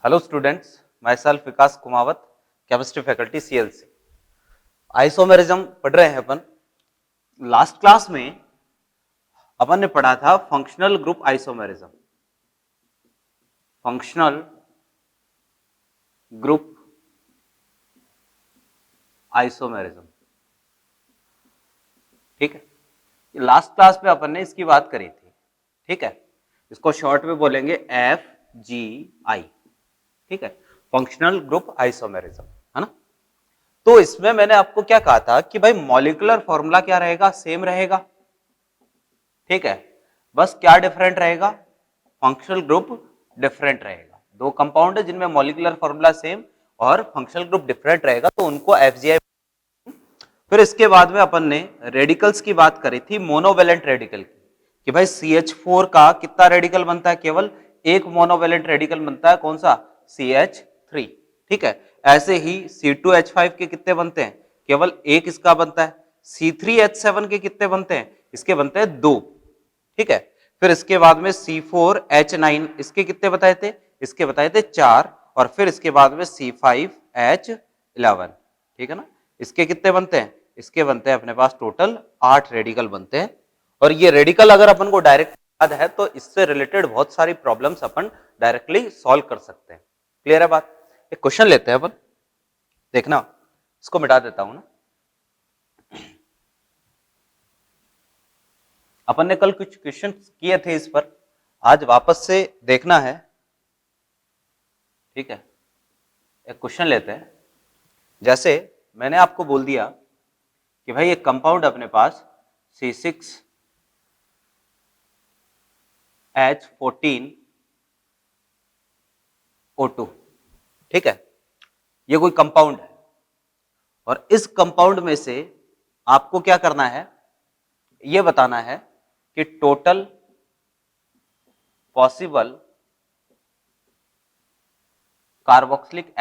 Hello students, my self Vikas Kumawat, chemistry faculty CLC. Isomerism पढ़ रहे हैं अपन। लास्ट क्लास में अपन ने पढ़ा था functional group isomerism. Functional group isomerism, ठीक है। लास्ट क्लास में अपन ने इसकी बात करी थी, ठीक है। इसको शॉर्ट में बोलेंगे FGI, ठीक है, फंक्शनल ग्रुप आइसोमेरिज्म, है ना। तो इसमें मैंने आपको क्या कहा था कि भाई मॉलिक्यूलर फॉर्मूला क्या रहेगा, सेम रहेगा, ठीक है। बस क्या डिफरेंट रहेगा, फंक्शनल ग्रुप डिफरेंट रहेगा। दो कंपाउंड है जिनमें मॉलिक्यूलर फॉर्मूला सेम और फंक्शनल ग्रुप डिफरेंट रहेगा, तो उनको FGI। फिर इसके बाद में अपन ने रेडिकल्स की बात करी थी, मोनोवेलेंट रेडिकल की, कि भाई CH4 का कितना रेडिकल बनता है, केवल एक मोनोवेलेंट रेडिकल बनता है, कौन सा, CH3, ठीक है। ऐसे ही C2H5 के कितने बनते हैं, केवल एक इसका बनता है। C3H7 के कितने बनते हैं, इसके बनते हैं दो, ठीक है। फिर इसके बाद में C4H9, इसके कितने बताए थे, इसके बताए थे चार। और फिर इसके बाद में C5H11, ठीक है ना। इसके कितने बनते हैं, इसके बनते हैं अपने पास टोटल 8 रेडिकल बनते हैं। और ये रेडिकल अगर अपन को डायरेक्ट याद है तो इससे रिलेटेड बहुत सारी प्रॉब्लम्स अपन डायरेक्टली सॉल्व कर सकते हैं। क्लियर है बात। एक क्वेश्चन लेते हैं अपन, देखना, इसको मिटा देता हूं ना। अपन ने कल कुछ क्वेश्चन किए थे इस पर, आज वापस से देखना है, ठीक है। एक क्वेश्चन लेते हैं। जैसे मैंने आपको बोल दिया कि भाई एक कंपाउंड अपने पास C6H14O2, ठीक है। ये कोई कंपाउंड है और इस कंपाउंड में से आपको क्या करना है, ये बताना है कि टोटल पॉसिबल कार्बोक्सिलिक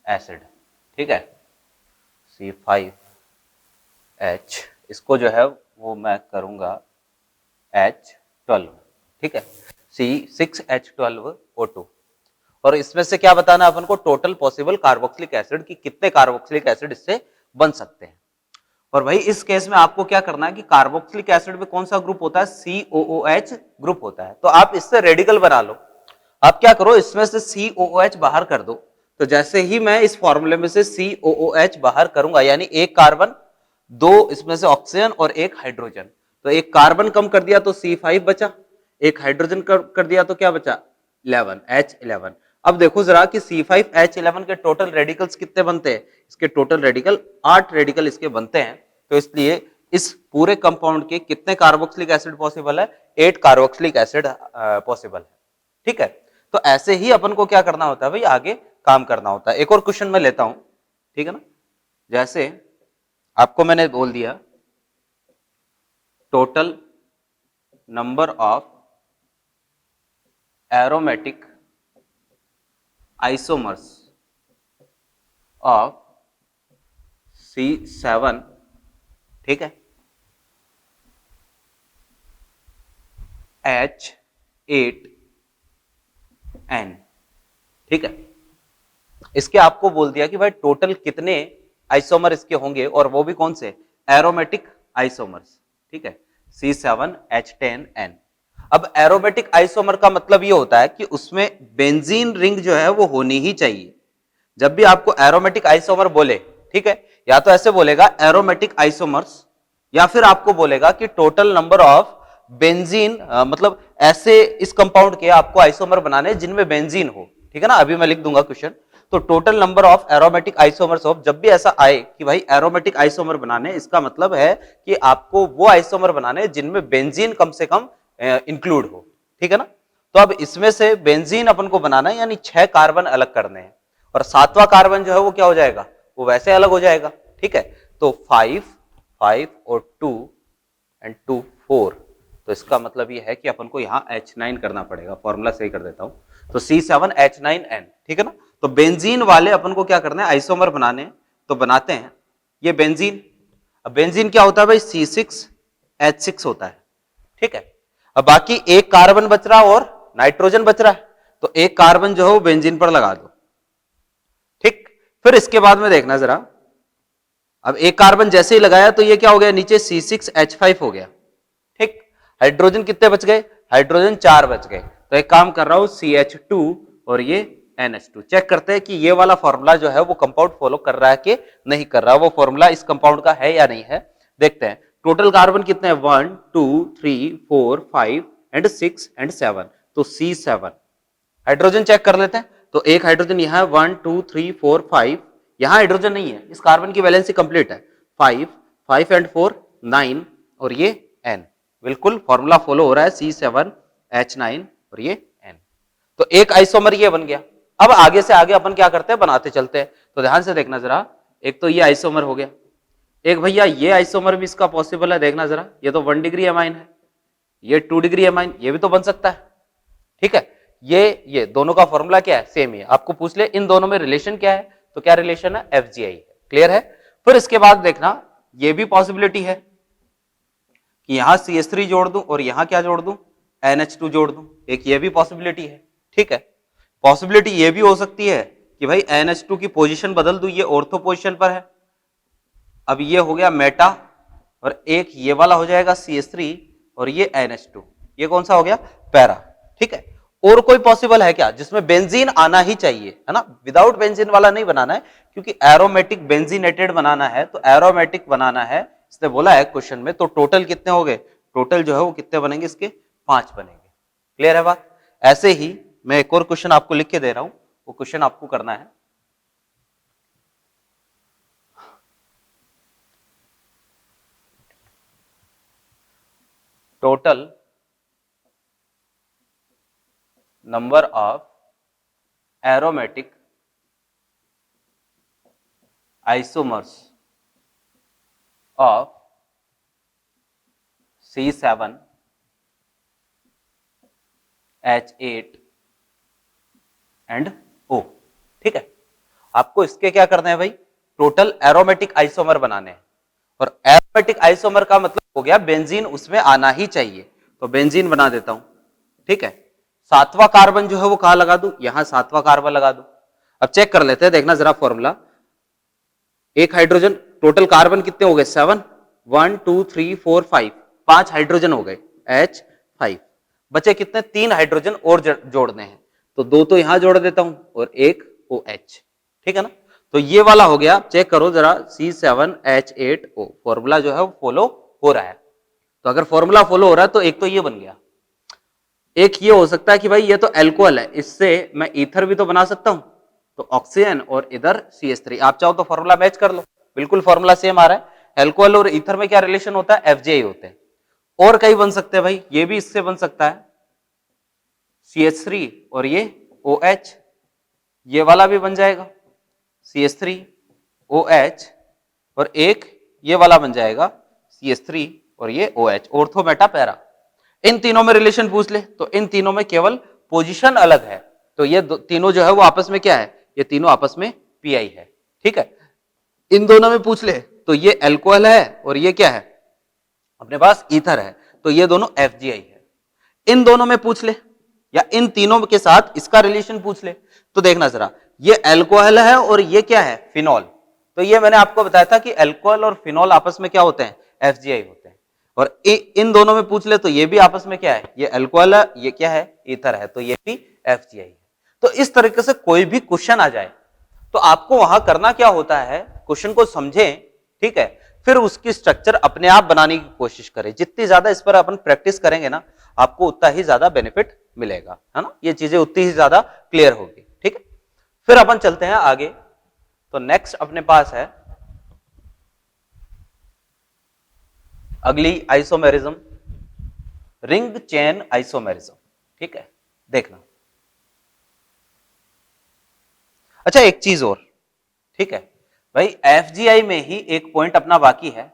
एसिड, ठीक है, C5H, इसको जो है वो मैं करूंगा H12, ठीक है, C6H12O2। और इसमें से क्या बताना है अपन को, टोटल पॉसिबल कार्बोक्सिलिक एसिड की कितने कार्बोक्सिलिक एसिड इससे बन सकते हैं। और भाई इस केस में आपको क्या करना है कि कार्बोक्सिलिक एसिड में कौन सा ग्रुप होता है, COOH ग्रुप होता है। तो आप इससे रेडिकल बना लो। आप क्या करो, इसमें से COOH बाहर कर दो। तो जैसे ही मैं इस फॉर्मूले में से COOH बाहर करूंगा, यानी एक कार्बन, दो इसमें से ऑक्सीजन और एक हाइड्रोजन, तो एक कार्बन कम कर दिया तो C5 बचा, एक हाइड्रोजन कर दिया तो क्या बचा, 11, H11। अब देखो जरा कि C5H11 के टोटल रेडिकल्स कितने बनते हैं, इसके टोटल रेडिकल 8 रेडिकल इसके बनते हैं। तो इसलिए इस पूरे कंपाउंड के कितने कार्बोक्सिलिक एसिड पॉसिबल है, 8 कार्बोक्सिलिक एसिड पॉसिबल है, ठीक है। तो ऐसे ही अपन को क्या करना होता है भाई, आगे काम करना होता है। एक और क्वेश्चन मैं लेता हूं, ठीक है ना। जैसे आपको मैंने बोल दिया total number of aromatic isomers of C7, ठीक है, H8N, ठीक है। इसके आपको बोल दिया कि भाई टोटल कितने आइसोमर इसके होंगे, और वो भी कौन से, एरोमेटिक आइसोमर्स, ठीक है, C7H10N। अब एरोमेटिक आइसोमर का मतलब ये होता है कि उसमें बेंजीन रिंग जो है वो होनी ही चाहिए। जब भी आपको एरोमेटिक आइसोमर बोले, ठीक है, या तो ऐसे बोलेगा एरोमेटिक आइसोमर्स, या फिर आपको बोलेगा कि टोटल नंबर ऑफ बेंजीन, मतलब ऐसे इस कंपाउंड के आपको आइसोमर बनाने जिनमें बेंजीन हो, ठीक है ना। अभी मैं लिख दूंगा क्वेश्चन। तो total number of aromatic isomers of, जब भी ऐसा आए कि भाई एरोमेटिक आइसोमर बनाने, इसका मतलब है कि आपको वो आइसोमर बनाने जिनमें बेंजीन कम से कम इंक्लूड हो, ठीक है ना। तो अब इसमें से बेंजीन अपन को बनाना है, यानी 6 कार्बन अलग करने हैं, और 7वां कार्बन जो है वो क्या हो जाएगा, वो वैसे अलग हो जाएगा, ठीक है। तो 5 5 और 2 एंड 2 4, तो इसका मतलब ये है कि अपन को यहाँ H9 करना पड़ेगा। फॉर्मूला सही कर देता हूं, तो C7H9N, ठीक है ना। तो बेंजीन वाले अपन को क्या करना है, आइसोमर बनाने, तो बनाते हैं ये बेंजीन। अब बेंजीन क्या होता है भाई, C6H6 होता है, ठीक है। अब बाकी एक कार्बन बच रहा और नाइट्रोजन बच रहा है, तो एक कार्बन जो है वो बेंजीन पर लगा दो। ठीक, फिर इसके बाद में देखना जरा, अब एक कार्बन जैसे ही लगाया तो ये क्या हो गया, नीचे C6H5 हो गया। ठीक, हाइड्रोजन कितने बच गए, हाइड्रोजन 4 बच गए। तो एक काम कर रहा हूं, CH2 और ये NH2, चेक करते हैं कि ये वाला फॉर्मूला जो है वो कंपाउंड फॉलो कर रहा है कि नहीं कर रहा, वो फॉर्मूला इस कंपाउंड का है या नहीं है। देखते हैं टोटल कार्बन कितने हैं, 1 2 3 4 5 एंड 6 एंड 7, तो C7। हाइड्रोजन चेक कर लेते हैं, तो एक हाइड्रोजन यहां 1 2 3 4 5, यहां हाइड्रोजन नहीं है, इस कार्बन की वैलेंसी कंप्लीट है, 5 5 एंड 4 9 और ये N, बिल्कुल फॉर्मूला फॉलो हो रहा है, C7H9 और ये N। तो एक आइसोमर ये बन गया। अब आगे से आगे अपन क्या करते हैं, बनाते चलते हैं। तो ध्यान से देखना जरा, एक तो ये आइसोमर हो गया, एक भैया ये आइसोमर भी इसका पॉसिबल है, देखना जरा, ये तो 1 डिग्री एमाइन है, ये 2 डिग्री एमाइन, ये भी तो बन सकता है। ठीक है, ये दोनों का फॉर्मूला क्या है, सेम ही है। आपको पूछ ले इन दोनों में रिलेशन क्या है, तो क्या रिलेशन है, FGI है। क्लियर है। फिर इसके बाद देखना, ये भी पॉसिबिलिटी है कि यहां CH3 जोड़ दूं और यहां क्या जोड़ दूं, NH2 जोड़ दूं, एक ये भी पॉसिबिलिटी है। ठीक है, पॉसिबिलिटी ये भी हो सकती है कि भाई NH2 की पोजीशन बदल दूं, ये ऑर्थो पोजीशन पर है, अब ये हो गया मेटा, और एक ये वाला हो जाएगा CH3 और ये NH2, ये कौन सा हो गया, पैरा। ठीक है, और कोई पॉसिबल है क्या जिसमें बेंजीन आना ही चाहिए, है ना, विदाउट बेंजीन वाला नहीं बनाना है, क्योंकि एरोमेटिक बेंजीनेटेड बनाना है, तो एरोमेटिक बनाना है, इसने बोला है क्वेश्चन में। तो टोटल कितने हो गए, टोटल जो है वो कितने बनेंगे, इसके 5 बनेंगे। क्लियर है बात। ऐसे ही मैं एक और क्वेश्चन आपको लिख के दे रहा हूं, वो क्वेश्चन आपको करना है। Total number of aromatic isomers of C7H8 and O। ठीक है, आपको इसके क्या करना है भाई, टोटल एरोमेटिक आइसोमर बनाने हैं, और एरोमेटिक आइसोमर का मतलब हो गया बेंजीन उसमें आना ही चाहिए, तो बेंजीन बना देता हूं। ठीक है, 7वां कार्बन जो है वो कहां लगा दूं, यहां 7वां कार्बन लगा दूं। अब चेक कर लेते हैं, देखना जरा फॉर्मूला, एक हाइड्रोजन, टोटल कार्बन कितने हो गए, 7, 1 2 3 4 5, 5 हाइड्रोजन हो गए, H5, बचे कितने, 3 हाइड्रोजन और जोड़ने हैं, तो 2 तो यहां जोड़ देता हूं और एक OH। ठीक है ना, तो ये वाला हो गया, चेक करो जरा, C7H8O, फॉर्मूला जो है वो फॉलो हो रहा है। तो अगर फॉर्मूला फॉलो हो रहा है तो एक तो ये बन गया, एक ये हो सकता है कि भाई ये तो एल्कोहल है, इससे मैं ईथर भी तो बना सकता हूं, तो ऑक्सीजन और इधर CH3, आप चाहो तो फॉर्मूला मैच कर लो, बिल्कुल फॉर्मूला सेम आ रहा है। एल्कोहल और ईथर में क्या रिलेशन होता है, FGI होते हैं। और कई बन सकते हैं भाई, ये भी इससे बन सकता है, CH3 और ये OH, ये वाला भी बन जाएगा, CH3 OH, और एक ये वाला बन जाएगा, CH3 और ये OH, ऑर्थो मेटा पैरा। इन तीनों में रिलेशन पूछ ले तो इन तीनों में केवल पोजीशन अलग है, तो ये तीनों जो है वो आपस में क्या है, ये तीनों आपस में PI है। ठीक है, इन दोनों में पूछ ले तो ये एल्कोहल है और ये क्या है, अपने पास ईथर है, तो ये दोनों FGI है। इन दोनों में पूछ ले या इन तीनों के साथ इसका रिलेशन पूछ ले, तो देखना जरा, ये एल्कोहल है और ये क्या है, फिनॉल। तो ये मैंने आपको बताया था कि एल्कोहल और फिनॉल आपस में क्या होते हैं, FGI होते हैं। और इन दोनों में पूछ ले तो ये भी आपस में क्या है, ये अल्कोहल है, ये क्या है, ईथर है, तो ये भी FGI है। तो इस तरीके से कोई भी क्वेश्चन आ जाए तो आपको वहां करना क्या होता है, क्वेश्चन को समझें, ठीक है, फिर उसकी स्ट्रक्चर अपने आप बनाने की कोशिश करें। जितनी ज्यादा इस पर अपन प्रैक्टिस करेंगे ना, आपको उतना ही ज्यादा बेनिफिट मिलेगा, है ना, ये चीजें उतनी ही ज्यादा क्लियर होगी। ठीक है, फिर अपन चलते हैं आगे। तो नेक्स्ट अपने पास है अगली आइसोमेरिज्म, रिंग चेन आइसोमेरिज्म। ठीक है, देखना, अच्छा एक चीज और, ठीक है भाई, FGI में ही एक पॉइंट अपना बाकी है,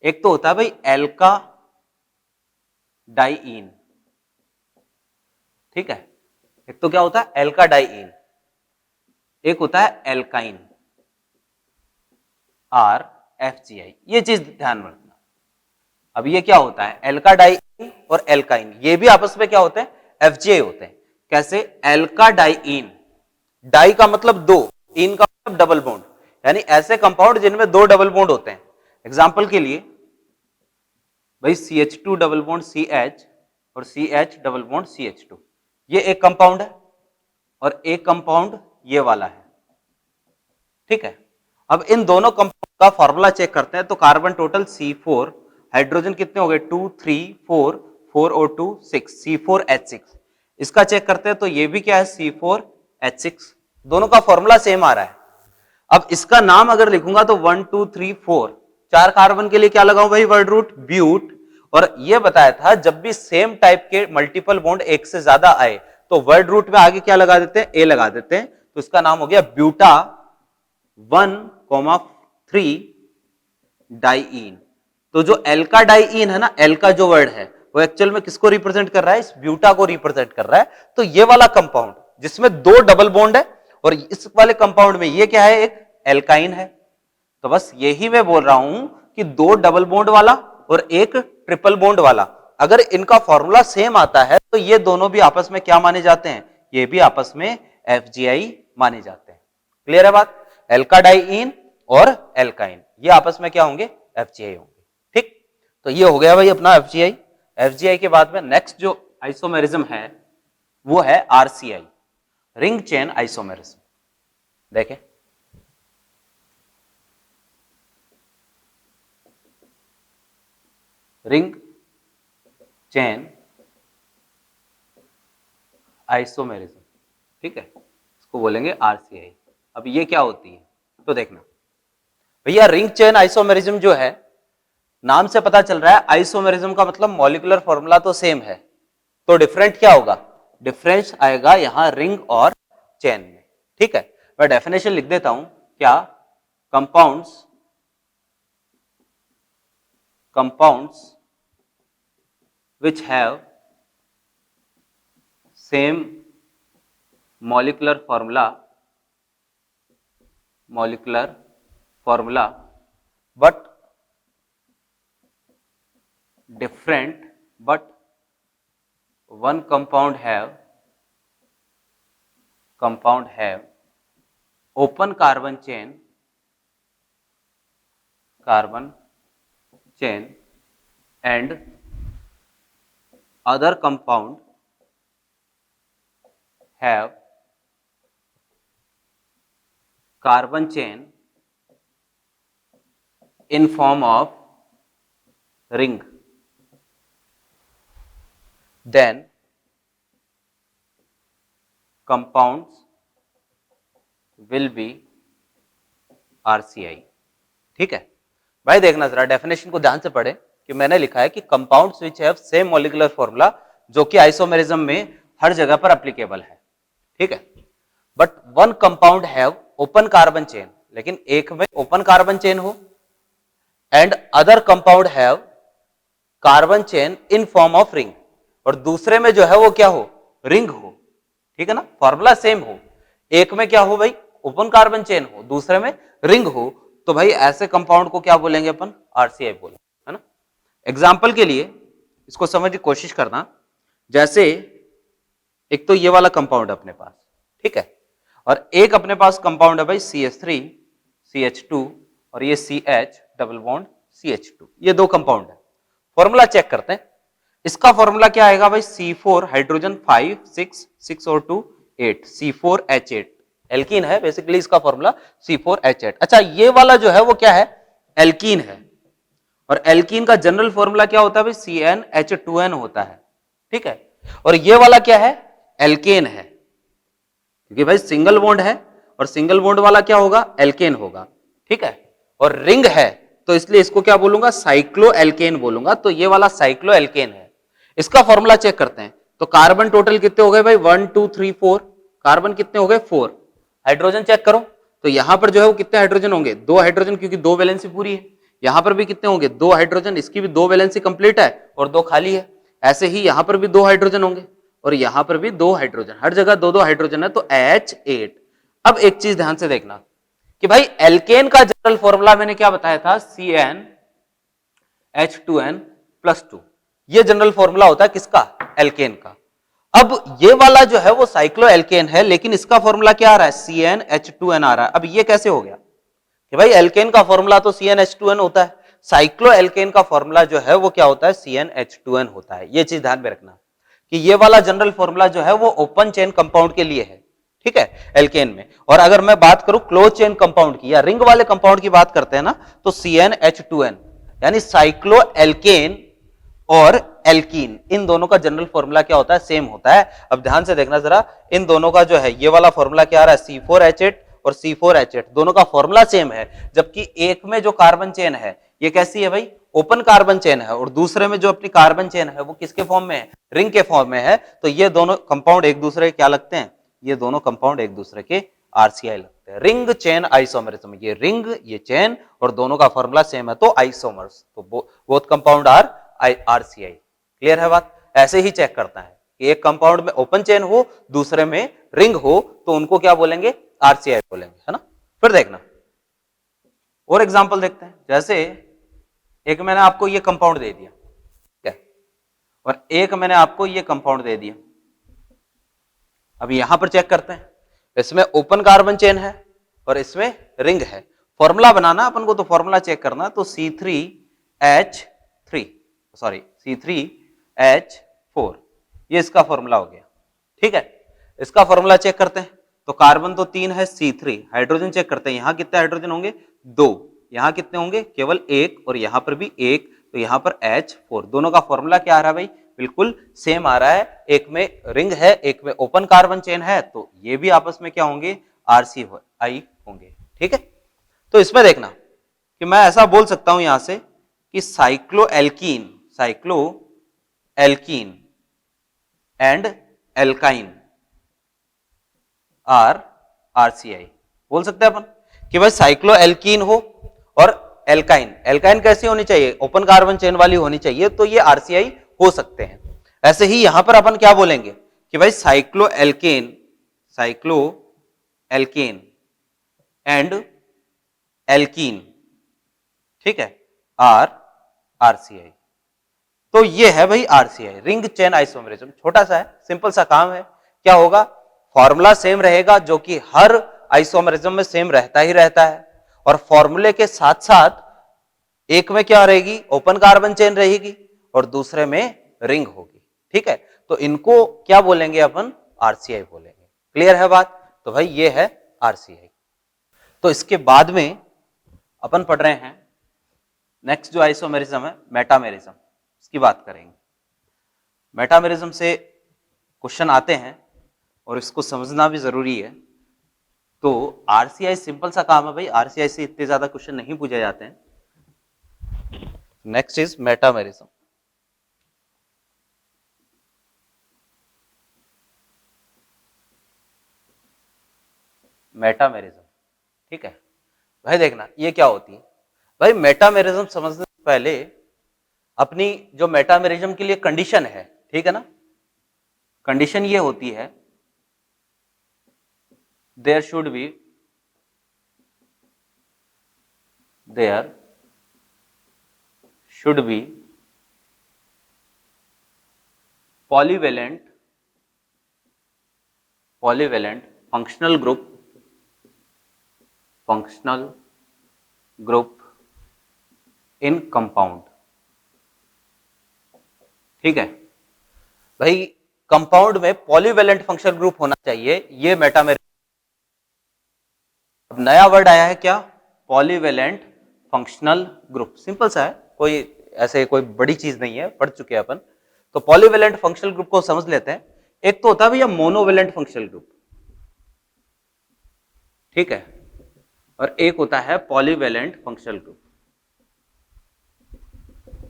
एक तो होता है भाई एल्का डाइईन। ठीक है, एक तो क्या होता है एल्का डाइईन, एक होता है एल्काइन, RFGI, ये चीज ध्यान रखना। अब ये क्या होता है, एल्का डाई और एल्काइन, ये भी आपस में क्या होते हैं, एफजीआई होते हैं। कैसे, एल्का डाइइन, डाई का मतलब दो, इन का मतलब डबल बॉन्ड, यानी ऐसे कंपाउंड जिनमें दो डबल बॉन्ड होते हैं। एग्जांपल के लिए भाई CH2 डबल बॉन्ड CH और CH डबल बॉन्ड CH2, ये एक कंपाउंड है और एक कंपाउंड ये वाला है, ठीक है। अब इन दोनों कंपाउंड का फॉर्मूला चेक करते हैं, तो कार्बन टोटल C4, हाइड्रोजन कितने हो गए 2 3 4 4 और 2 6, C4H6। इसका चेक करते हैं तो ये भी क्या है C4H6, दोनों का फॉर्मूला सेम आ रहा है। अब इसका नाम अगर लिखूंगा तो 1 2 3 4, 4 कार्बन के लिए क्या लगाऊं भाई, वर्ड रूट ब्यूट। और ये बताया था जब भी सेम टाइप के मल्टीपल बॉन्ड एक से ज्यादा आए तो वर्ड रूट में आगे क्या लगा देते हैं, ए लगा देते हैं, तो इसका नाम हो गया ब्यूटा 1,3 डाइइन। तो जो एल्का डाइइन है ना, एल्का जो वर्ड है वो एक्चुअल में किसको रिप्रेजेंट कर रहा है, इस ब्यूटा को रिप्रेजेंट कर रहा है। तो ये वाला कंपाउंड जिसमें दो डबल बॉन्ड है और इस वाले कंपाउंड में ये क्या है, एक एल्काइन है। तो बस यही मैं बोल रहा हूं कि दो डबल बॉन्ड वाला और एक ट्रिपल बॉन्ड वाला, अगर इनका फॉर्मूला सेम आता है तो ये दोनों भी आपस में क्या माने जाते हैं, ये भी आपस में एफजीआई माने जाते हैं। क्लियर है बात, एल्का डाइइन और एल्काइन ये आपस में क्या होंगे, एफजीआई होंगे, ठीक। तो ये हो गया भाई अपना एफजीआई। एफजीआई के बाद में नेक्स्ट जो आइसोमेरिज्म है वो है आरसीआई, रिंग चेन आइसोमेरिज्म। देखें, रिंग चेन आइसोमेरिज्म, ठीक है, इसको बोलेंगे आरसीआई। अब ये क्या होती है, तो देखना भैया, रिंग चेन आइसोमेरिज्म जो है, नाम से पता चल रहा है आइसोमेरिज्म का मतलब मॉलिक्यूलर फॉर्मूला तो सेम है, तो डिफरेंट क्या होगा, डिफरेंस आएगा यहां रिंग और चेन में, ठीक है। मैं डेफिनेशन लिख देता हूं, क्या, compounds which have same molecular formula but different, but one compound have open carbon chain and other compound have carbon chain in form of ring, then compounds will be RCI, ठीक है भाई। देखना जरा definition को ध्यान से पढ़े कि मैंने लिखा है कि compounds which have same molecular formula, जो कि आइसोमेरिज्म में हर जगह पर एप्लीकेबल है, ठीक है। But one compound have open carbon chain, लेकिन एक में ओपन कार्बन चेन हो, and other compound have carbon chain in form of ring, और दूसरे में जो है वो क्या हो, रिंग हो, ठीक है ना, फॉर्मूला सेम हो। एक में क्या हो भाई, ओपन कार्बन चेन हो, दूसरे में रिंग हो, तो भाई ऐसे कंपाउंड को क्या बोलेंगे अपन, आरसीआई बोलेंगे, है ना। एग्जाम्पल के लिए इसको समझ की कोशिश करना, जैसे एक तो ये वाला कंपाउंड अपने पास, ठीक है, और एक अपने पास कंपाउंड है भाई CH3 CH2 और ये CH डबल बॉन्ड CH2, ये दो कंपाउंड है। फॉर्मूला चेक करते हैं, इसका फॉर्मूला क्या आएगा भाई, C4 हाइड्रोजन 5 6 6 और 2 8, C4H8 एल्कीन है बेसिकली, इसका फॉर्मूला C4H8। अच्छा, ये वाला जो है वो क्या है, एल्कीन है, और एल्कीन का जनरल फॉर्मूला क्या होता है भाई, CnH2n होता है, ठीक है। और ये वाला क्या है, एल्केन है, क्योंकि भाई सिंगल बॉन्ड है और सिंगल बॉन्ड वाला क्या होगा, एल्केन होगा, ठीक है। और रिंग है तो इसलिए इसको क्या बोलूंगा, साइक्लो एल्केन बोलूंगा, तो ये वाला साइक्लो एल्केन है। इसका फॉर्मूला चेक करते हैं, तो कार्बन टोटल कितने हो गए भाई, 1 2 3 4, कार्बन कितने हो गए 4। हाइड्रोजन चेक करो, तो यहां पर जो है वो कितने हाइड्रोजन होंगे, 2 हाइड्रोजन, क्योंकि 2 वैलेंसी पूरी है। यहां पर भी कितने होंगे, 2 हाइड्रोजन, इसकी भी 2 वैलेंसी कंप्लीट है और 2 खाली है। ऐसे ही यहां पर भी 2 हाइड्रोजन होंगे और यहां पर भी 2 हाइड्रोजन, हर जगह 2 2 हाइड्रोजन है, तो H8। अब एक चीज ध्यान से देखना कि भाई एल्केन का जनरल फॉर्मूला मैंने क्या बताया था, CnH2n+2, ये जनरल फॉर्मूला होता है किसका? एल्केन का। अब ये वाला जो है वो साइक्लो एल्केन है, लेकिन इसका फॉर्मूला क्या आ रहा है? CnH2n आ रहा है। अब ये कैसे हो गया कि भाई एल्केन का फॉर्मूला तो CnH2n होता है, साइक्लो एल्केन का फॉर्मूला जो है वो क्या होता है? CnH2n होता है। ये चीज ध्यान में रखना कि ये वाला जनरल फॉर्मूला जो है वो ओपन चेन कंपाउंड के लिए है, ठीक है, एल्केन में। और अगर मैं बात करूं क्लोज चेन कंपाउंड की या रिंग वाले कंपाउंड की बात करते हैं ना, तो CnH2n यानी साइक्लो एल्केन और एल्कीन, इन दोनों का जनरल फॉर्मूला क्या होता है? सेम होता है। अब ध्यान से देखना जरा, इन दोनों का जो है ये वाला फॉर्मूला क्या आ रहा है? C4H8 और C4H8 दोनों का फॉर्मूला सेम है, जबकि एक में जो कार्बन चेन है ये कैसी है भाई? ओपन कार्बन चेन है, और दूसरे में जो अपनी कार्बन चेन है वो किसके फॉर्म में है? रिंग के फॉर्म में है। तो ये दोनों कंपाउंड एक दूसरे के क्या लगते हैं? ये दोनों कंपाउंड एक दूसरे के RCI लगते हैं, रिंग चेन आइसोमरिज्म। ये रिंग, ये चेन, और दोनों का फॉर्मूला सेम है तो आइसोमर्स, तो both compound are RCI। Clear है बात? ऐसे ही चेक करता है कि एक कंपाउंड में ओपन चेन हो, दूसरे में रिंग हो, तो उनको क्या बोलेंगे? RCI बोलेंगे, है ना। फिर देखना और एग्जांपल देखते हैं। जैसे एक मैंने आपको ये कंपाउंड दे दिया, ठीक है, और एक मैंने आपको ये कंपाउंड दे दिया। अब यहां पर चेक करते हैं, इसमें ओपन कार्बन चेन है और इसमें रिंग है। फॉर्मूला बनाना अपन को, तो फॉर्मूला चेक करना, तो C3H4 ये इसका फॉर्मूला हो गया, ठीक है। इसका फॉर्मूला चेक करते हैं, तो कार्बन तो 3 है, C3। हाइड्रोजन चेक करते हैं, यहां कितने हाइड्रोजन होंगे? 2। यहां कितने होंगे? केवल 1, और यहां पर भी 1, तो यहां पर H4। दोनों का फॉर्मूला क्या आ रहा है भाई? बिल्कुल सेम आ रहा है। एक में रिंग है, एक में ओपन कार्बन चेन है, तो ये भी आपस में क्या होंगे? RCI होंगे, ठीक है। तो इसमें देखना कि मैं ऐसा बोल सकता हूं यहां से कि cycloalkene and alkyne are RCI बोल सकते हैं अपन कि भाई साइक्लो एल्कीन हो और एल्काइन। एल्काइन कैसी होनी चाहिए? ओपन कार्बन चेन वाली होनी चाहिए, तो ये RCI हो सकते हैं। ऐसे ही यहां पर अपन क्या बोलेंगे कि भाई साइक्लो एल्केन एंड एल्कीन, ठीक है, RCI। तो ये है भाई RCI, रिंग चेन आइसोमरिज्म। छोटा सा है, सिंपल सा काम है। क्या होगा? फॉर्मूला सेम रहेगा, जो कि हर आइसोमरिज्म में सेम रहता ही रहता है, और फॉर्मूले के साथ साथ एक में क्या रहेगी? ओपन कार्बन चेन रहेगी और दूसरे में रिंग होगी, ठीक है। तो इनको क्या बोलेंगे अपन? RCI बोलेंगे। क्लियर है बात? तो भाई ये है RCI। तो इसके बाद में अपन पढ़ रहे हैं नेक्स्ट जो आइसोमेरिज्म है, मेटामेरिज्म, इसकी बात करेंगे। मेटामेरिज्म से क्वेश्चन आते हैं और इसको समझना भी जरूरी है। तो RCI सिंपल सा काम है भाई, RCI से इतने ज्यादा क्वेश्चन नहीं पूछे जाते हैं। Next is metamerism. मेटामेरिज्म, ठीक है भाई। देखना ये क्या होती है भाई। मेटामेरिज्म समझने से पहले अपनी जो मेटामेरिज्म के लिए कंडीशन है, ठीक है ना, कंडीशन ये होती है there should be polyvalent functional group in compound, ठीक है भाई। कंपाउंड में पॉलीवेलेंट फंक्शनल ग्रुप होना चाहिए, ये मेटामेरिज्म। अब नया वर्ड आया है क्या? Polyvalent functional group. सिंपल सा है, कोई ऐसे कोई बड़ी चीज नहीं है, पढ़ चुके हैं अपन। तो पॉलीवेलेंट फंक्शनल ग्रुप को समझ लेते हैं। एक तो होता है भैया मोनोवेलेंट फंक्शनल ग्रुप, ठीक है, और एक होता है पॉलीवेलेंट फंक्शनल ग्रुप।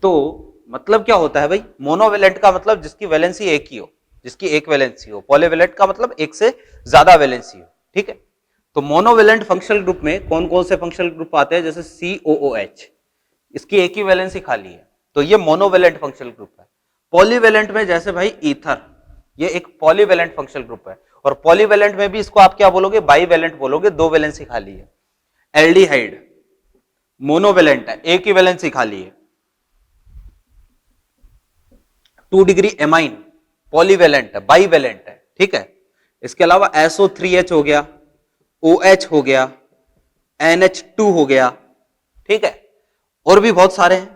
तो मतलब क्या होता है भाई? मोनोवेलेंट का मतलब जिसकी वैलेंसी एक ही हो, जिसकी एक वैलेंसी हो। पॉलीवेलेंट का मतलब एक से ज्यादा वैलेंसी हो, ठीक है। तो मोनोवेलेंट फंक्शनल ग्रुप में कौन कौन से फंक्शनल ग्रुप आते हैं? जैसे COOH, इसकी एक ही वैलेंसी खाली है, तो ये मोनोवेलेंट फंक्शनल ग्रुप है। पॉलीवेलेंट में जैसे भाई ईथर, ये एक पॉलीवेलेंट फंक्शनल ग्रुप है। और पॉलीवेलेंट में भी इसको आप क्या बोलोगे? बाईवेलेंट बोलोगे, दो वैलेंसी खाली है। एल्डिहाइड मोनोवेलेंट है, एक ही वैलेंसी खाली है। 2 डिग्री एमाइन पॉलीवेलेंट है, बाईवेलेंट है, ठीक है। इसके अलावा SO3H हो गया, OH हो गया, NH2 हो गया, ठीक है, और भी बहुत सारे हैं,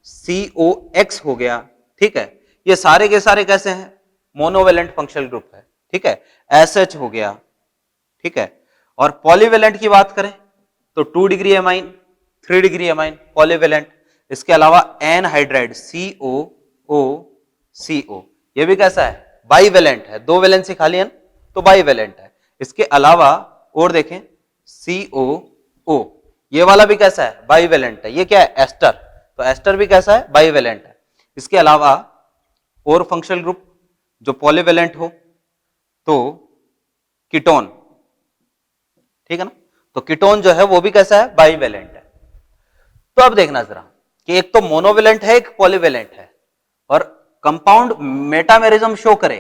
COX हो गया, ठीक है। ये सारे के सारे कैसे हैं? मोनोवेलेंट फंक्शनल ग्रुप है, ठीक है। SH हो गया, ठीक है। और पॉलीवेलेंट की बात करें तो 2 degree amine, 3 degree amine polyvalent. इसके अलावा एनहाइड्राइड COO, ये भी कैसा है? बाईवेलेंट है, 2 वैलेंसी खाली है तो बाईवेलेंट है। इसके अलावा और देखें COO, ये वाला भी कैसा है? बाईवेलेंट है। ये क्या है? एस्टर, तो एस्टर भी कैसा है? बाईवेलेंट है। इसके अलावा और फंक्शनल ग्रुप जो पॉलीवेलेंट हो तो कीटोन, ठीक है ना, तो कीटोन जो है वो भी कैसा है? बाईवेलेंट है। तो अब देखना जरा कि एक तो मोनोवेलेंट है, एक पॉलीवेलेंट है, और कंपाउंड मेटामेरिज्म शो करे,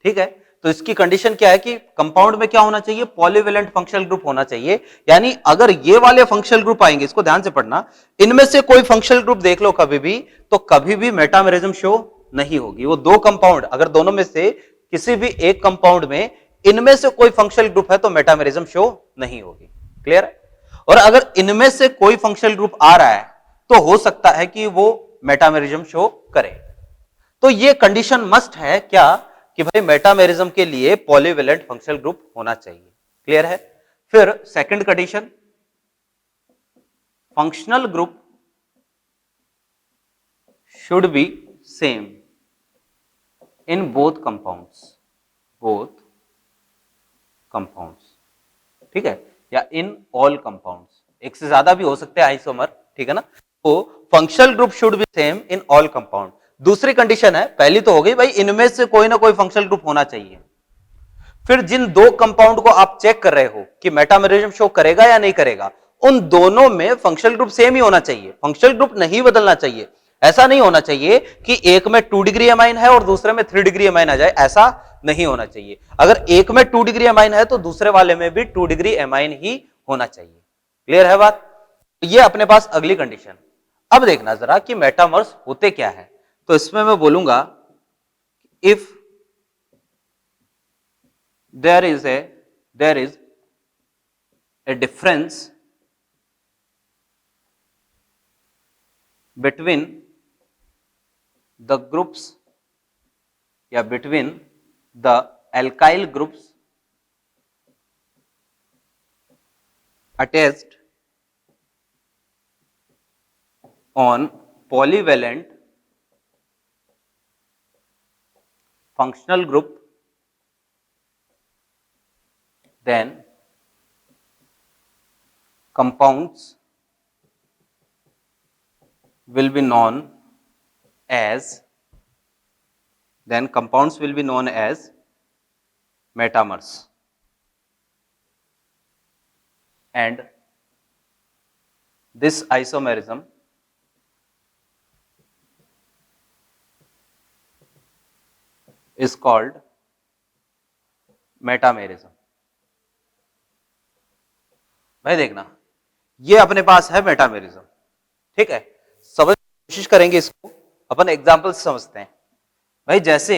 ठीक है, तो इसकी कंडीशन क्या है कि कंपाउंड में क्या होना चाहिए? पॉलीवेलेंट फंक्शनल ग्रुप होना चाहिए। यानी अगर ये वाले फंक्शनल ग्रुप आएंगे, इसको ध्यान से पढ़ना, इनमें से कोई फंक्शनल ग्रुप देख लो कभी भी, तो कभी भी मेटामेरिज्म शो नहीं होगी। वो दो कंपाउंड, अगर दोनों में से किसी भी एक कंपाउंड में इनमें से कोई फंक्शनल ग्रुप है तो मेटामेरिज्म शो नहीं होगी। क्लियर है? और अगर इनमें से कोई फंक्शनल ग्रुप आ रहा है तो हो सकता है कि वो मेटामेरिज्म शो करे। तो ये कंडीशन मस्ट है क्या? कि भाई मेटामेरिज्म के लिए पॉलीवेलेंट फंक्शनल ग्रुप होना चाहिए। क्लियर है? फिर second condition, functional group should be same in both compounds, ठीक है, या इन ऑल कंपाउंड्स। एक से ज्यादा भी हो सकते हैं आइसोमर, ठीक है ना। तो functional group should be same in all compound. दूसरी कंडीशन है, पहली तो हो गई भाई इनमें से कोई ना कोई फंक्शनल ग्रुप होना चाहिए। फिर जिन दो कंपाउंड को आप चेक कर रहे हो कि मेटामेरिज्म शो करेगा या नहीं करेगा, उन दोनों में फंक्शनल ग्रुप सेम ही होना चाहिए, फंक्शनल ग्रुप नहीं बदलना चाहिए। ऐसा नहीं होना चाहिए कि एक में 2 डिग्री एमाइन है और दूसरे में 3 डिग्री एमाइन आ जाए, ऐसा नहीं होना चाहिए। अगर एक में 2 डिग्री एमाइन है तो दूसरे वाले में भी 2 डिग्री एमाइन ही होना चाहिए। क्लियर है बात? ये अपने पास अगली कंडीशन। अब देखना जरा कि मेटामर्स होते क्या है। तो इसमें मैं बोलूंगा if there is a difference between the groups या between the alkyl groups attached on polyvalent functional group, then compounds will be known as metamers, and this isomerism is called metamerism. भाई देखना, ये अपने पास है मेटामेरिज्म, ठीक है। समझ कोशिश करेंगे इसको, अपन एग्जांपल से समझते हैं। भाई जैसे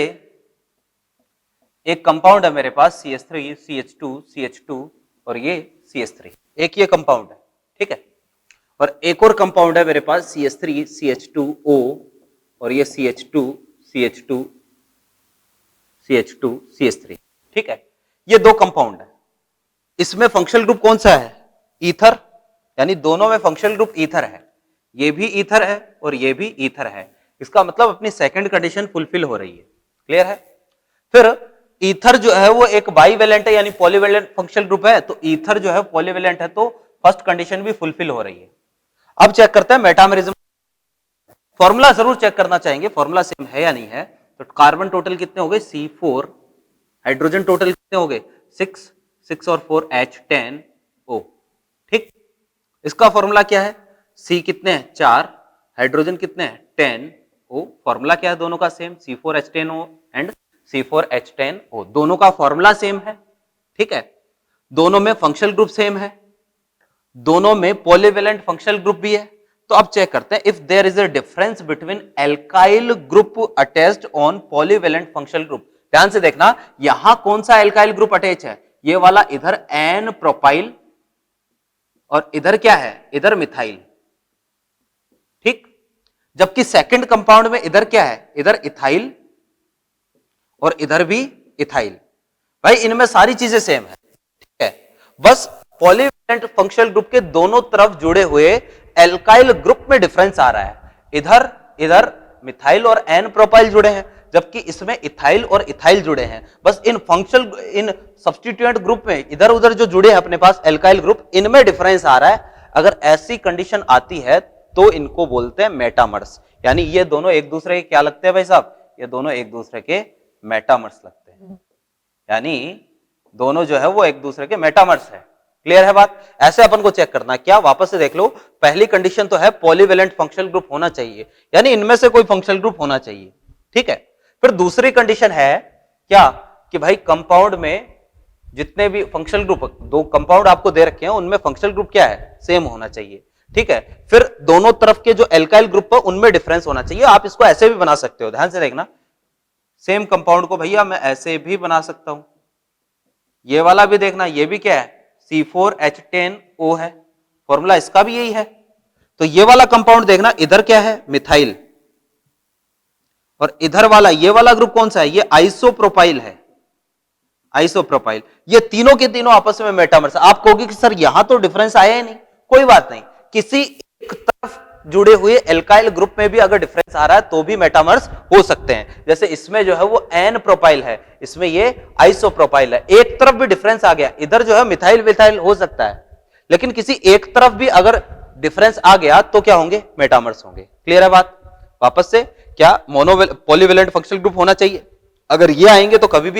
एक कंपाउंड है मेरे पास CH3 CH2 CH2 और ये CH3, एक ये कंपाउंड है, ठीक है। और एक और कंपाउंड है मेरे पास CH3 CH2O और ये CH2 CH2 CH2 CH3, ठीक है। ये दो कंपाउंड है, इसमें फंक्शनल ग्रुप कौन सा है? ईथर, यानी दोनों में फंक्शनल ग्रुप ईथर है। ये भी ईथर है और ये भी ईथर है। इसका मतलब अपनी सेकंड कंडीशन फुलफिल हो रही है। क्लियर है? फिर ईथर जो है वो एक बाईवेलेंट है, यानी पॉलीवेलेंट फंक्शनल ग्रुप है, तो ईथर जो है पॉलीवेलेंट है, तो फर्स्ट कंडीशन भी फुलफिल हो रही है। अब चेक करते हैं मेटामेरिज्म। फॉर्मूला जरूर चेक करना चाहेंगे, फॉर्मूला सेम है या नहीं है। तो कार्बन टोटल कितने हो गए? C4, हाइड्रोजन टोटल कितने हो गए? 6 और 4 H10O, ठीक। इसका फॉर्मूला क्या है? C कितने हैं? 4, हाइड्रोजन कितने हैं? 10O। फॉर्मूला क्या है दोनों का? सेम, C4H10O एंड C4H10O, दोनों का फॉर्मूला सेम है, ठीक है। दोनों में फंक्शनल ग्रुप सेम है, दोनों में पॉलीवेलेंट फंक्शनल ग्रुप भी है, तो अब चेक करते हैं, if there is a difference between alkyl group attached on polyvalent functional group. ध्यान से देखना, यहां कौन सा एल्काइल ग्रुप अटैच है, ये वाला इधर एन प्रोपाइल और इधर क्या है, इधर मिथाइल, ठीक। जबकि सेकंड कंपाउंड में इधर क्या है, इधर इथाइल और इधर भी इथाइल। भाई इनमें सारी चीजें सेम है, ठीक है, बस पॉलीवेलेंट फंक्शनल ग्रुप के दोनों तरफ जुड़े हुए एल्काइल ग्रुप में डिफरेंस आ रहा है। इधर इधर मिथाइल और एन प्रोपाइल जुड़े हैं, जबकि इसमें इथाइल और इथाइल जुड़े हैं। बस इन फंक्शनल, इन सब्स्टिट्यूएंट ग्रुप में इधर उधर जो जुड़े हैं अपने पास एल्काइल ग्रुप, इनमें डिफरेंस आ रहा है। अगर ऐसी कंडीशन आती है तो इनको बोलते हैं मेटामर्स। यानी ये दोनों एक दूसरे के क्या लगते हैं भाई साहब, ये दोनों एक दूसरे के मेटामर्स लगते हैं। यानी दोनों जो है वो एक दूसरे के मेटामर्स है। क्लियर है बात? ऐसे अपन को चेक करना, क्या वापस से देख लो, पहली कंडीशन तो है पॉलीवेलेंट फंक्शनल ग्रुप होना चाहिए, यानी इनमें से कोई फंक्शनल ग्रुप होना चाहिए, ठीक है। फिर दूसरी कंडीशन है क्या, कि भाई कंपाउंड में जितने भी फंक्शनल ग्रुप, दो कंपाउंड आपको दे रखे हैं उनमें फंक्शनल ग्रुप क्या है, सेम होना चाहिए, ठीक है। फिर दोनों तरफ के जो एल्काइल ग्रुप है उनमें डिफरेंस होना चाहिए। आप इसको ऐसे भी बना सकते हो, ध्यान से देखना, सेम कंपाउंड को भैया मैं ऐसे भी बना सकता हूं, ये वाला भी देखना, ये भी क्या है, C4H10O है, फॉर्मूला इसका भी यही है। तो ये वाला कंपाउंड देखना, इधर क्या है, मिथाइल, और इधर वाला ये वाला ग्रुप कौन सा है, ये आइसोप्रोपाइल है, आइसोप्रोपाइल। ये तीनों के तीनों आपस में मेटामर्स। आप कहोगे कि सर यहां तो डिफरेंस आया ही नहीं, कोई बात नहीं, किसी एक तरफ जुड़े हुए एल्काइल ग्रुप में भी अगर डिफरेंस आ रहा है तो भी मेटामर्स हो सकते हैं। जैसे इसमें जो है वो एन प्रोपाइल है, इसमें ये आइसोप्रोपाइल है, एक तरफ भी डिफरेंस आ गया, इधर जो है मिथाइल मिथाइल हो सकता है, लेकिन किसी एक तरफ भी अगर डिफरेंस आ गया तो क्या होंगे, मेटामर्स होंगे। क्लियर है बात? वापस से, क्या पॉलीवेलेंट फंक्शनल ग्रुप होना चाहिए, अगर ये आएंगे तो कभी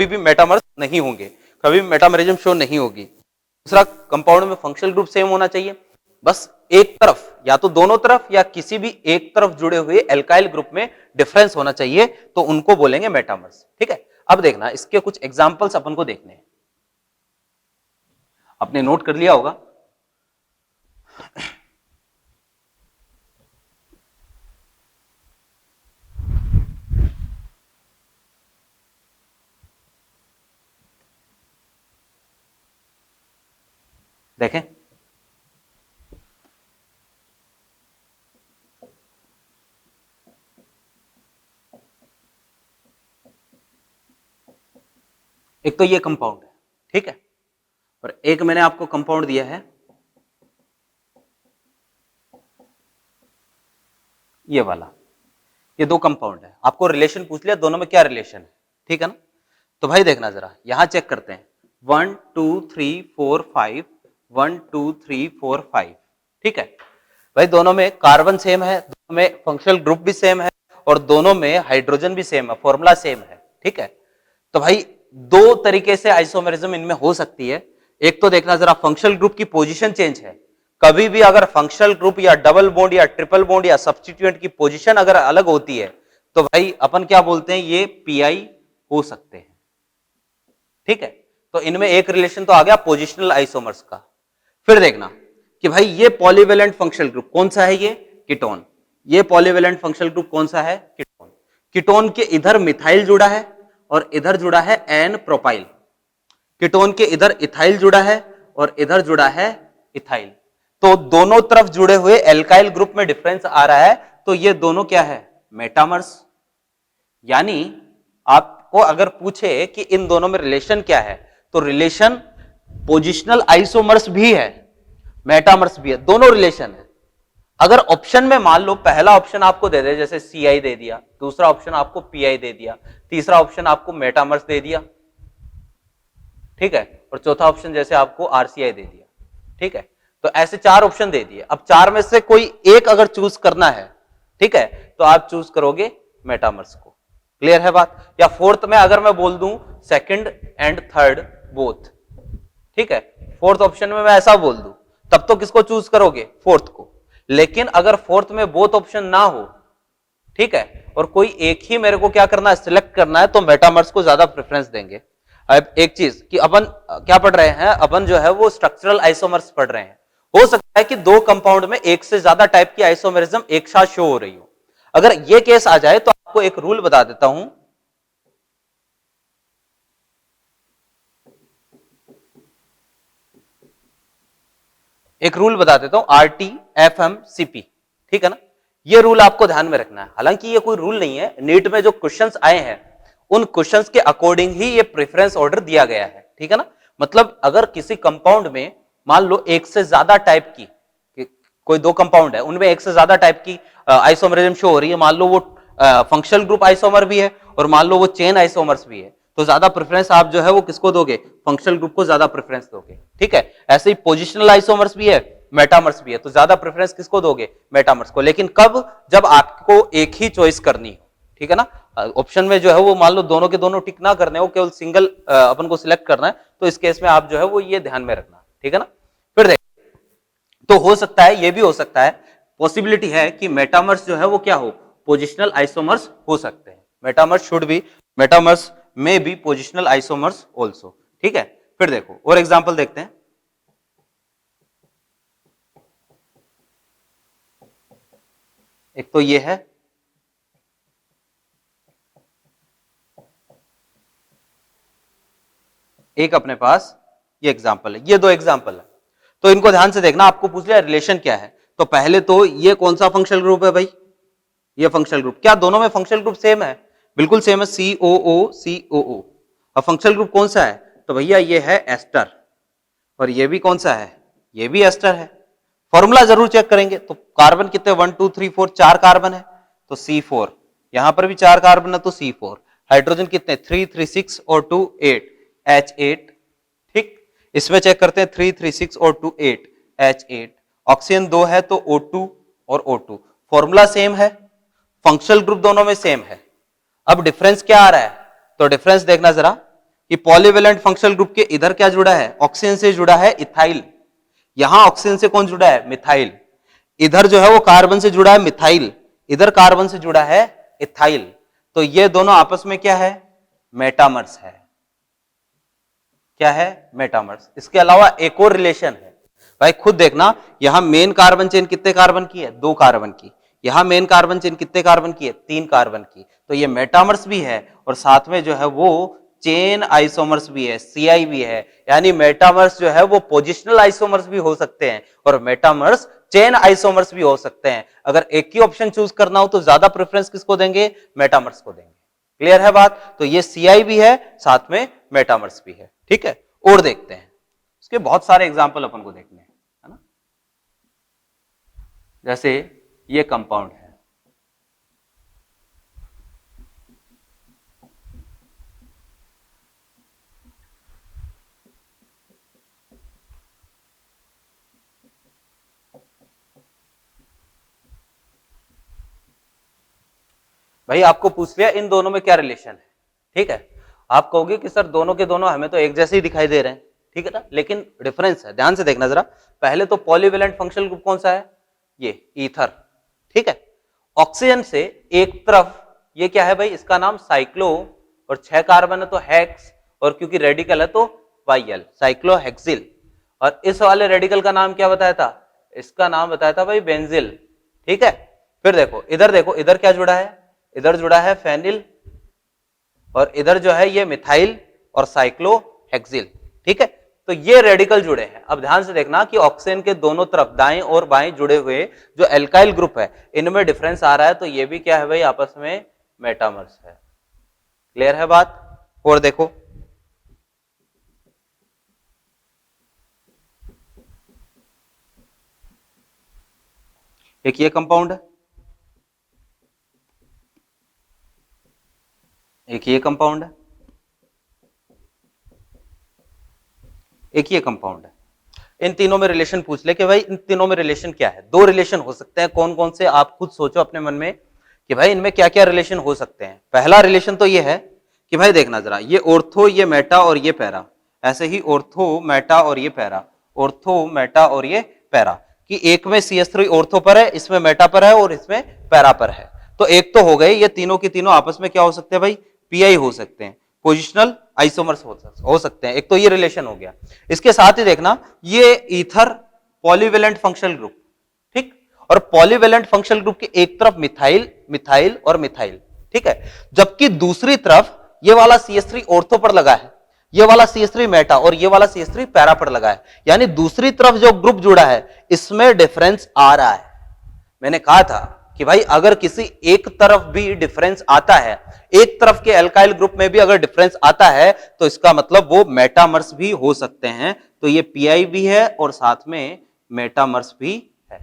भी मेटामर्स नहीं होंगे, कभी भी मेटामरिज्म शो नहीं होगी। दूसरा, कंपाउंड में फंक्शनल ग्रुप सेम होना चाहिए, बस एक तरफ या तो दोनों तरफ या किसी भी एक तरफ जुड़े हुए एल्काइल ग्रुप में डिफरेंस होना चाहिए, तो उनको बोलेंगे मेटामर्स, ठीक है। अब देखना, इसके कुछ एग्जांपल्स अपन को देखने हैं, आपने नोट कर लिया होगा। देखें, एक तो ये कंपाउंड है, ठीक है, और एक मैंने आपको कंपाउंड दिया है ये वाला, ये दो कंपाउंड है, आपको रिलेशन पूछ लिया दोनों में क्या रिलेशन है, ठीक है ना। तो भाई देखना जरा, यहां चेक करते हैं, 1 2 3 4 5, 1 2 3 4 5, ठीक है भाई, दोनों में कार्बन सेम है, दोनों में फंक्शनल ग्रुप भी सेम है, और दोनों में हाइड्रोजन भी सेम है, फॉर्मूला सेम है, ठीक है। तो भाई दो तरीके से आइसोमेरिज्म इनमें हो सकती है। एक तो देखना जरा, फंक्शनल ग्रुप की पोजीशन चेंज है, कभी भी अगर फंक्शनल ग्रुप या डबल बॉन्ड या ट्रिपल बॉन्ड या सब्स्टिट्यूएंट की पोजीशन अगर अलग होती है तो भाई अपन क्या बोलते हैं, ये पीआई हो सकते हैं, ठीक है। तो इनमें एक रिलेशन तो आ गया पोजिशनल आइसोमर्स का। फिर देखना कि भाई ये पॉलीवेलेंट फंक्शनल ग्रुप कौन सा है, ये कीटोन, ये पॉलीवेलेंट फंक्शनल ग्रुप कौन सा है, कीटोन। कीटोन के इधर मिथाइल जुड़ा है और इधर जुड़ा है एन प्रोपाइल, कीटोन के इधर इथाइल जुड़ा है और इधर जुड़ा है इथाइल। तो दोनों तरफ जुड़े हुए एल्काइल ग्रुप में डिफरेंस आ रहा है, तो ये दोनों क्या है, मेटामर्स। यानी आपको अगर पूछे कि इन दोनों में रिलेशन क्या है, तो रिलेशन पोजिशनल आइसोमर्स भी है, मेटामर्स भी है, दोनों रिलेशन है। अगर ऑप्शन में मान लो पहला ऑप्शन आपको दे दे, जैसे सीआई दे दिया, दूसरा ऑप्शन आपको पीआई दे दिया, तीसरा ऑप्शन आपको मेटामर्स दे दिया, ठीक है, और चौथा ऑप्शन जैसे आपको आरसीआई दे दिया, ठीक है, तो ऐसे चार ऑप्शन दे दिए। अब चार में से कोई एक अगर चूज करना है, ठीक है, तो आप चूज करोगे मेटामर्स को। क्लियर है बात? या फोर्थ में अगर मैं बोल दूं सेकंड एंड थर्ड बोथ, ठीक है, फोर्थ ऑप्शन में मैं ऐसा बोल दूं, तब तो किसको चूज करोगे, फोर्थ को। लेकिन अगर फोर्थ में बोथ ऑप्शन ना हो, ठीक है, और कोई एक ही मेरे को क्या करना है, सिलेक्ट करना है, तो मेटामर्स को ज्यादा प्रेफरेंस देंगे। अब एक चीज कि अपन क्या पढ़ रहे हैं, अपन जो है वो स्ट्रक्चरल आइसोमर्स पढ़ रहे हैं, हो सकता है कि दो कंपाउंड में एक से ज्यादा टाइप की आइसोमेरिज्म एक साथ शो हो रही हो। अगर यह केस आ जाए तो आपको एक रूल बता देता हूं। एक रूल बता देता हूं, RTFM-CP, ठीक है ना। ये रूल आपको ध्यान में रखना है। हालांकि ये कोई रूल नहीं है, नीट में जो क्वेश्चंस आए हैं उन क्वेश्चंस के अकॉर्डिंग ही ये प्रेफरेंस ऑर्डर दिया गया है, ठीक है ना। मतलब अगर किसी कंपाउंड में मान लो एक से ज्यादा टाइप की, कोई दो कंपाउंड है उनमें एक से ज्यादा टाइप की आइसोमरिज्म शो हो रही है, मान लो वो फंक्शनल ग्रुप आइसोमर भी है और मान लो वो चेन आइसोमर्स भी है, तो ज्यादा प्रेफरेंस आप जो है वो किसको दोगे, फंक्शनल ग्रुप को ज्यादा प्रेफरेंस दोगे, ठीक है। ऐसे ही पोजिशनल आइसोमर्स भी है, मेटामर्स भी है, तो ज्यादा प्रेफरेंस किसको दोगे, मेटामर्स को। लेकिन कब, जब आपको एक ही चॉइस करनी हो, ठीक है ना। ऑप्शन में जो है वो मान लो दोनों के दोनों टिक ना करने हो, केवल सिंगल अपन को सिलेक्ट करना है, तो इस केस में आप जो है वो ये ध्यान में रखना, ठीक है ना। फिर देख, तो हो सकता है, ये भी हो सकता है, पॉसिबिलिटी है कि मेटामर्स जो है वो क्या हो, पोजिशनल आइसोमर्स हो सकते हैं। मेटामर्स शुड बी, मेटामर्स में बी पोजिशनल आइसोमर्स ऑल्सो, ठीक है। फिर देखो और एग्जांपल देखते हैं। एक तो ये है, एक अपने पास ये एग्जांपल है, ये दो एग्जांपल है। तो इनको ध्यान से देखना, आपको पूछ लिया रिलेशन क्या है। तो पहले तो ये कौन सा फंक्शनल ग्रुप है भाई, ये फंक्शनल ग्रुप, क्या दोनों में फंक्शनल ग्रुप सेम है, बिल्कुल सेम है, COO। अब फंक्शनल ग्रुप कौन सा है, तो भैया ये है एस्टर, और ये भी कौन सा है, ये भी एस्टर है। फॉर्मूला जरूर चेक करेंगे, तो कार्बन कितने 1 2 3 4, 4 कार्बन है तो C4, यहां पर भी 4 कार्बन है तो C4। हाइड्रोजन कितने 3 3 6 और 2 8, H8, ठीक। इसमें चेक करते हैं 3 3 6 और 2 8, H8। ऑक्सीजन 2 है तो O2 और O2, फॉर्मूला सेम है, फंक्शनल ग्रुप दोनों में सेम है। अब डिफरेंस क्या आ रहा है, तो डिफरेंस देखना जरा कि पॉलीवेलेंट फंक्शनल ग्रुप के इधर क्या जुड़ा है, ऑक्सीजन से जुड़ा है इथाइल, यहां ऑक्सीजन से कौन जुड़ा है, मिथाइल। इधर जो है वो कार्बन से जुड़ा है मिथाइल, इधर कार्बन से जुड़ा है इथाइल। तो ये दोनों आपस में क्या है, मेटामर्स है, क्या है, मेटामर्स। इसके अलावा एक और रिलेशन है भाई, खुद देखना, यहां मेन कार्बन चेन कितने कार्बन की है, 2 कार्बन की, यहां मेन कार्बन चेन कितने कार्बन की है, 3 कार्बन की। तो ये मेटामर्स भी है और साथ में जो है वो चेन आइसोमर्स भी है, CI भी है। यानी मेटामर्स जो है वो पोजिशनल आइसोमर्स भी हो सकते हैं और मेटामर्स चेन आइसोमर्स भी हो सकते हैं। अगर एक ही ऑप्शन चूज करना हो तो ज्यादा प्रेफरेंस किसको देंगे, मेटामर्स को देंगे। क्लियर है बात, तो ये CI भी है साथ में मेटामर्स भी है, ठीक है। और देखते हैं, इसके बहुत सारे एग्जाम्पल अपन को देखने हैं, है ना। जैसे ये कंपाउंड है, भाई आपको पूछ लिया इन दोनों में क्या रिलेशन है, ठीक है। आप कहोगे कि सर दोनों के दोनों हमें तो एक जैसे ही दिखाई दे रहे हैं, ठीक है ना, लेकिन डिफरेंस है, ध्यान से देखना जरा। पहले तो पॉलीवेलेंट फंक्शनल ग्रुप कौन सा है, ये ईथर, ठीक है। ऑक्सीजन से एक तरफ ये क्या है भाई, इसका नाम साइक्लो, और 6 कार्बन है तो हेक्स, और क्योंकि रेडिकल है तो वाइयल, साइक्लोहेक्सिल। और इस वाले रेडिकल का नाम क्या बताया था, इसका नाम बताया था भाई बेंजिल, ठीक है। फिर देखो इधर क्या जुड़ा है, इधर जुड़ा है फेनिल, और इधर जो है ये मिथाइल और साइक्लोहेक्सिल, ठीक है। तो ये रेडिकल जुड़े हैं। अब ध्यान से देखना कि ऑक्सीजन के दोनों तरफ दाएं और बाएं जुड़े हुए जो एल्काइल ग्रुप है इनमें डिफरेंस आ रहा है, तो ये भी क्या है भाई, आपस में मेटामर्स है। क्लियर है बात। और देखो एक ये कंपाउंड है, एक ये कंपाउंड है, एक ये कंपाउंड है। इन तीनों में रिलेशन पूछ ले कि भाई इन तीनों में रिलेशन क्या है। 2 रिलेशन हो सकते हैं, कौन कौन से आप खुद सोचो अपने मन में कि भाई इनमें क्या क्या रिलेशन हो सकते हैं। पहला रिलेशन तो ये है कि भाई देखना जरा, ये ऑर्थो, ये मेटा और ये पैरा, ऐसे ही ऑर्थो मेटा और ये पैरा, ऑर्थो मेटा और ये पैरा, कि एक में CH3 ऑर्थो पर है, इसमें मेटा पर है और इसमें पैरा पर है। तो एक तो हो गए, ये तीनों की तीनों आपस में क्या हो सकते हैं भाई, PI हो सकते हैं, पोजिशनल आइसोमर्स हो सकते हैं। एक तो ये रिलेशन हो गया। इसके साथ ही देखना, ये ईथर पॉलीवेलेंट फंक्शनल ग्रुप, ठीक। और पॉलीवेलेंट फंक्शनल ग्रुप के एक तरफ मिथाइल, मिथाइल और मिथाइल, ठीक है, जबकि दूसरी तरफ ये वाला CH3 ऑर्थो पर लगा है, ये वाला CH3 मेटा और ये वाला CH3 पैरा पर लगा है, यानी दूसरी तरफ जो ग्रुप जुड़ा है इसमें डिफरेंस आ रहा है। मैंने कहा था कि भाई अगर किसी एक तरफ भी डिफरेंस आता है, एक तरफ के एल्काइल ग्रुप में भी अगर डिफरेंस आता है तो इसका मतलब वो मेटामर्स भी हो सकते हैं। तो ये पीआई भी है और साथ में मेटामर्स भी है।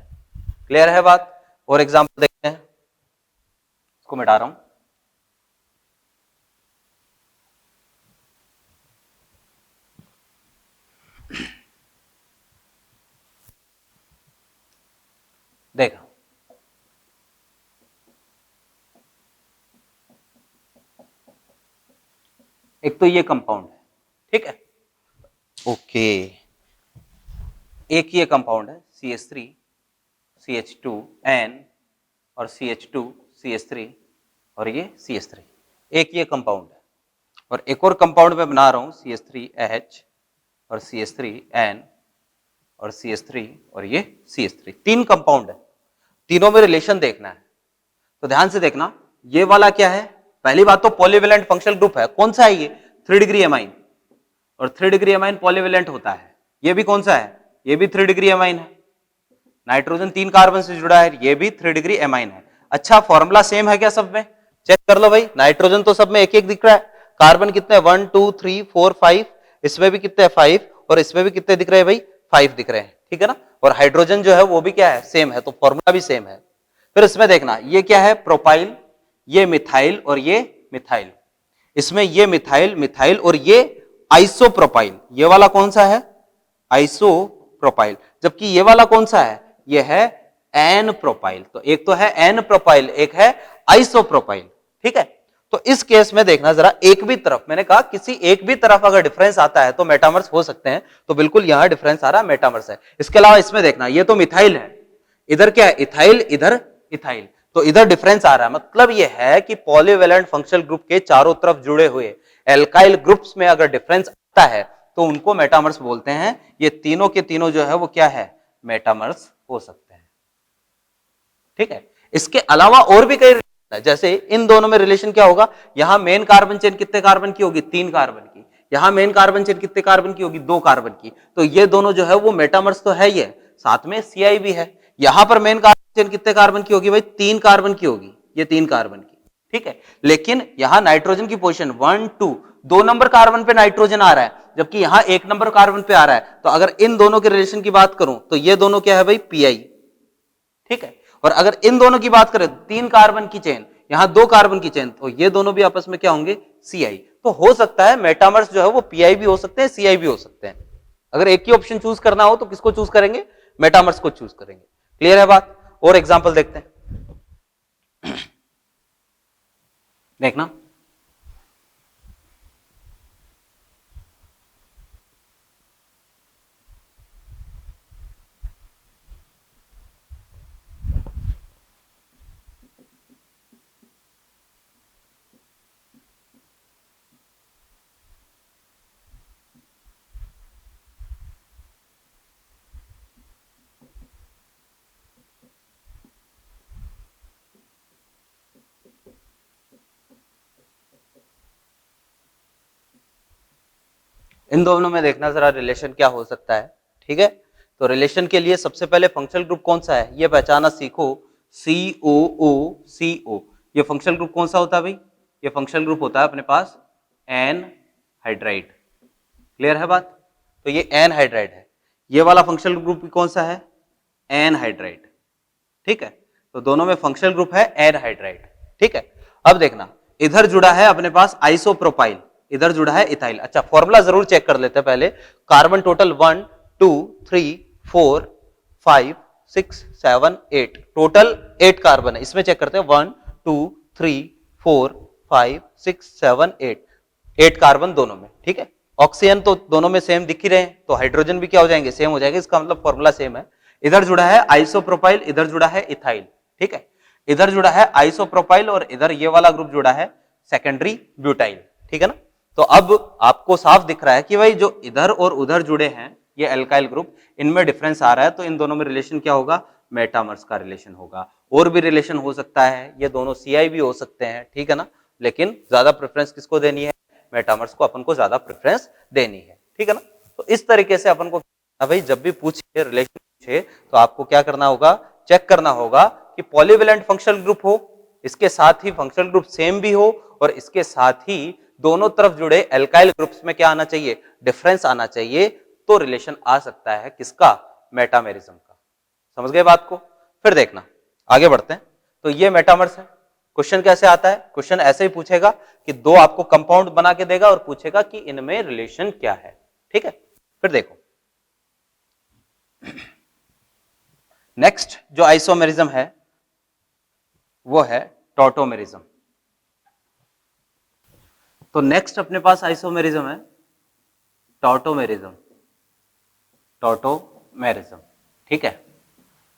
क्लियर है बात? और एग्जांपल देखते हैं, इसको मिटा रहा हूं। देखा, एक तो ये कंपाउंड है, ठीक है, ओके, एक ये कंपाउंड है CH3 CH2N और CH2 CH3 और ये CH3, एक ये कंपाउंड है। और एक और कंपाउंड मैं बना रहा हूं CH3H और CH3N और CH3 और ये CH3, तीन कंपाउंड है, तीनों में रिलेशन देखना है। तो ध्यान से देखना, ये वाला क्या है, पहली बात तो पॉलीवेलेंट फंक्शनल ग्रुप है। कौन सा है ये? 3 डिग्री एमाइन, और 3 डिग्री एमाइन पॉलीवेलेंट होता है। ये भी कौन सा है? ये भी 3 डिग्री एमाइन है। नाइट्रोजन 3 कार्बन से जुड़ा है, ये भी 3 डिग्री एमाइन है। अच्छा, फॉर्मूला सेम है क्या सब में? चेक कर लो भाई, नाइट्रोजन तो सब में एक एक दिख रहा है, कार्बन कितने 1 2 3 4 5, इसमें भी कितने 5 और इसमें भी कितने दिख रहे हैं भाई? 5 दिख रहे हैं, ठीक है ना। और हाइड्रोजन जो है वो भी क्या है? सेम है, तो फॉर्मूला भी सेम है। फिर इसमें देखना, ये क्या है? प्रोपाइल, ये मिथाइल और ये मिथाइल, इसमें ये मिथाइल मिथाइल और ये आइसोप्रोपाइल, ये वाला कौन सा है? आइसोप्रोपाइल। जबकि ये वाला कौन सा है? ये है एन प्रोपाइल। तो एक तो है एन प्रोपाइल, एक है आइसोप्रोपाइल, ठीक है। तो इस केस में देखना जरा, एक भी तरफ, मैंने कहा किसी एक भी तरफ अगर डिफरेंस आता है तो मेटामर्स हो सकते हैं, तो बिल्कुल यहां डिफरेंस आ रहा है, मेटामर्स है। इसके अलावा इसमें देखना, ये तो मिथाइल है, इधर क्या है? इथाइल, इधर इथाइल, तो इधर डिफरेंस आ रहा है। मतलब यह है कि पॉलीवेलेंट फंक्शनल ग्रुप के चारों तरफ जुड़े हुए एल्काइल ग्रुप्स में अगर डिफरेंस आता है तो उनको मेटामर्स बोलते हैं। ये तीनों के तीनों जो है वो क्या है? मेटामर्स हो सकते हैं, ठीक है। इसके अलावा और भी कई रिलेशन है, जैसे इन दोनों में रिलेशन क्या होगा? यहां मेन कार्बन चेन कितने कार्बन की होगी? 3 कार्बन की। यहां मेन कार्बन चेन कितने कार्बन की होगी? 2 कार्बन की। तो ये दोनों जो है वो मेटामर्स तो है ही है, साथ में CI भी है। यहां पर मेन कार्बन चेन कितने कार्बन की होगी भाई? 3 कार्बन की होगी, ये 3 कार्बन की, ठीक है। लेकिन यहां नाइट्रोजन की पोजीशन 1 2, 2 नंबर कार्बन पे नाइट्रोजन आ रहा है, जबकि यहां 1 नंबर कार्बन पे आ रहा है। तो अगर इन दोनों के रिलेशन की बात करूं तो ये दोनों क्या है भाई? पीआई, ठीक है। और अगर इन दोनों की बात करें, 3 कार्बन की चेन, यहां 2 कार्बन की चेन, तो ये दोनों भी आपस में क्या होंगे? CI। तो हो सकता है मेटामर्स जो है वो पीआई भी हो सकते हैं, CI भी हो सकते हैं। अगर एक ही ऑप्शन चूज करना हो तो किसको चूज करेंगे? मेटामर्स को चूज करेंगे। क्लियर है बात? और एग्जांपल देखते हैं, देखना, इन दोनों में देखना जरा रिलेशन क्या हो सकता है, ठीक है। तो रिलेशन के लिए सबसे पहले फंक्शनल ग्रुप कौन सा है ये पहचाना सीखो, COOCO। ये फंक्शनल ग्रुप कौन सा होता है भाई? ये फंक्शनल ग्रुप होता है अपने पास एन हाइड्राइड। क्लियर है बात? तो ये एन हाइड्राइड है। ये वाला फंक्शनल ग्रुप कौन सा है? एन हाइड्राइड, ठीक है। तो दोनों में फंक्शनल ग्रुप है एन हाइड्राइड, ठीक है। अब देखना, इधर जुड़ा है अपने पास आइसोप्रोपाइल, इधर जुड़ा है इथाइल। अच्छा, फॉर्मूला जरूर चेक कर लेते हैं पहले। कार्बन टोटल 1 2 3 4 5 6 7 8, टोटल 8 कार्बन है। इसमें चेक करते हैं 1 2 3 4 5 6 7 8, 8 कार्बन दोनों में, ठीक है। ऑक्सीजन तो दोनों में सेम दिख ही रहे हैं, तो हाइड्रोजन भी क्या हो जाएंगे? सेम हो जाएंगे। इसका मतलब फॉर्मूला सेम है। इधर जुड़ा है आइसोप्रोपाइल, इधर जुड़ा है इथाइल, ठीक है। इधर जुड़ा है आइसोप्रोपाइल और इधर ये वाला ग्रुप जुड़ा है सेकेंडरी ब्यूटाइल, ठीक है ना। तो अब आपको साफ दिख रहा है कि भाई जो इधर और उधर जुड़े हैं ये एल्काइल ग्रुप, इनमें डिफरेंस आ रहा है तो इन दोनों में रिलेशन क्या होगा, मेटामर्स का रिलेशन होगा। और भी रिलेशन हो सकता है, ये दोनों CI भी हो सकते हैं, ठीक है ना, लेकिन ज्यादा प्रेफरेंस किसको देनी है, मेटामर्स को अपन को ज्यादा प्रेफरेंस देनी है, ठीक है ना। तो इस तरीके से अपन को भाई जब भी पूछे रिलेशन पूछे तो आपको क्या करना होगा, चेक करना होगा कि पॉलीवेलेंट फंक्शनल ग्रुप हो, इसके साथ ही फंक्शनल ग्रुप सेम भी हो, और इसके साथ ही दोनों तरफ जुड़े एल्काइल ग्रुप्स में क्या आना चाहिए, डिफरेंस आना चाहिए, तो रिलेशन आ सकता है किसका, मेटामेरिज्म का। समझ गए बात को। फिर देखना आगे बढ़ते हैं। तो ये मेटामर्स है। क्वेश्चन कैसे आता है, क्वेश्चन ऐसे ही पूछेगा कि दो आपको कंपाउंड बना के देगा और पूछेगा कि इनमें रिलेशन क्या है, ठीक है। फिर देखो नेक्स्ट जो आइसोमेरिज्म है वो है टॉटोमेरिज्म। तो नेक्स्ट अपने पास आइसोमेरिज्म है टॉटोमेरिज्म, टॉटोमेरिज्म, ठीक है।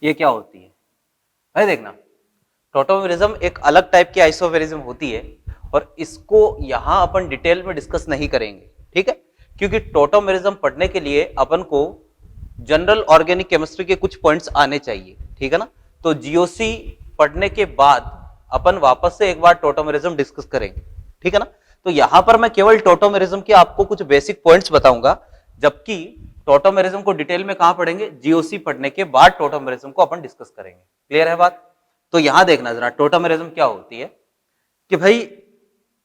ये क्या होती है भाई, देखना टॉटोमेरिज्म एक अलग टाइप की आइसोमेरिज्म होती है और इसको यहां अपन डिटेल में डिस्कस नहीं करेंगे, ठीक है, क्योंकि टॉटोमेरिज्म पढ़ने के लिए अपन को जनरल ऑर्गेनिक केमिस्ट्री के कुछ पॉइंट्स आने चाहिए, ठीक है ना। तो जीओसी पढ़ने के बाद अपन वापस से एक बार टॉटोमेरिज्म डिस्कस करेंगे, ठीक है ना। तो यहां पर मैं केवल टॉटोमेरिज्म के आपको कुछ बेसिक पॉइंट्स बताऊंगा, जबकि टॉटोमेरिज्म को डिटेल में कहां पढ़ेंगे, जीओसी पढ़ने के बाद टॉटोमेरिज्म को अपन डिस्कस करेंगे। क्लियर है बात। तो यहां देखना जरा टॉटोमेरिज्म क्या होती है कि भाई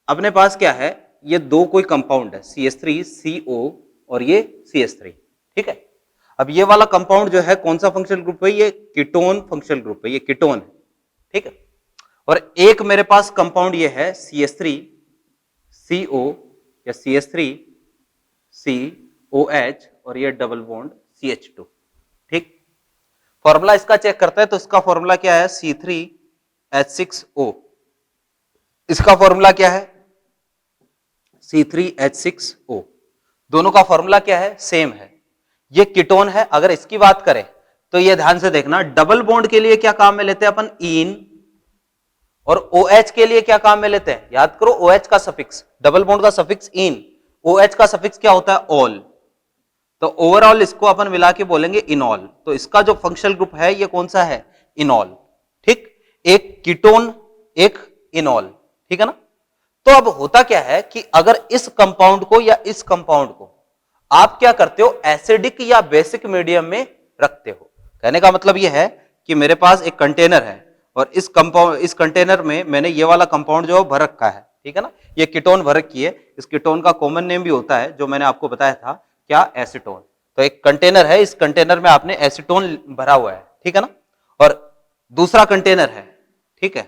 अपने पास क्या है, ये दो कोई कंपाउंड है CH3CO और ये CH3, ठीक है। अब ये वाला कंपाउंड जो है कौन सा फंक्शनल ग्रुप है, ये कीटोन फंक्शनल ग्रुप है, ये कीटोन है, ठीक है। और एक मेरे पास कंपाउंड ये है CH3CO या CH3COH और ये डबल बॉन्ड CH2, ठीक। फॉर्मूला इसका चेक करते हैं तो इसका फॉर्मूला क्या है, C3H6O। इसका फॉर्मूला क्या है, C3H6O। दोनों का फॉर्मूला क्या है, सेम है। ये कीटोन है। अगर इसकी बात करें तो ये ध्यान से देखना, डबल बॉन्ड के लिए क्या काम में लेते हैं अपन, इन, और OH के लिए क्या काम में लेते हैं, याद करो OH का सफिक्स, डबल बॉन्ड का सफिक्स इन, OH का सफिक्स क्या होता है, ऑल। तो ओवरऑल इसको अपन मिला के बोलेंगे इनॉल। तो इसका जो फंक्शनल ग्रुप है ये कौन सा है, इनॉल, ठीक। एक कीटोन एक इनॉल, ठीक है ना। तो अब होता क्या है कि अगर इस कंपाउंड को या इस कंपाउंड को आप क्या करते हो, एसिडिक या बेसिक मीडियम में रखते हो। कहने का मतलब यह है कि मेरे पास एक कंटेनर है और इस कंटेनर में मैंने ये वाला कंपाउंड जो भर रखा है, ठीक है ना, ये कीटोन भर रखी है। इस कीटोन का कॉमन नेम भी होता है जो मैंने आपको बताया था, क्या, एसीटोन। तो एक कंटेनर है, इस कंटेनर में आपने एसीटोन भरा हुआ है, ठीक है ना, और दूसरा कंटेनर है, ठीक है,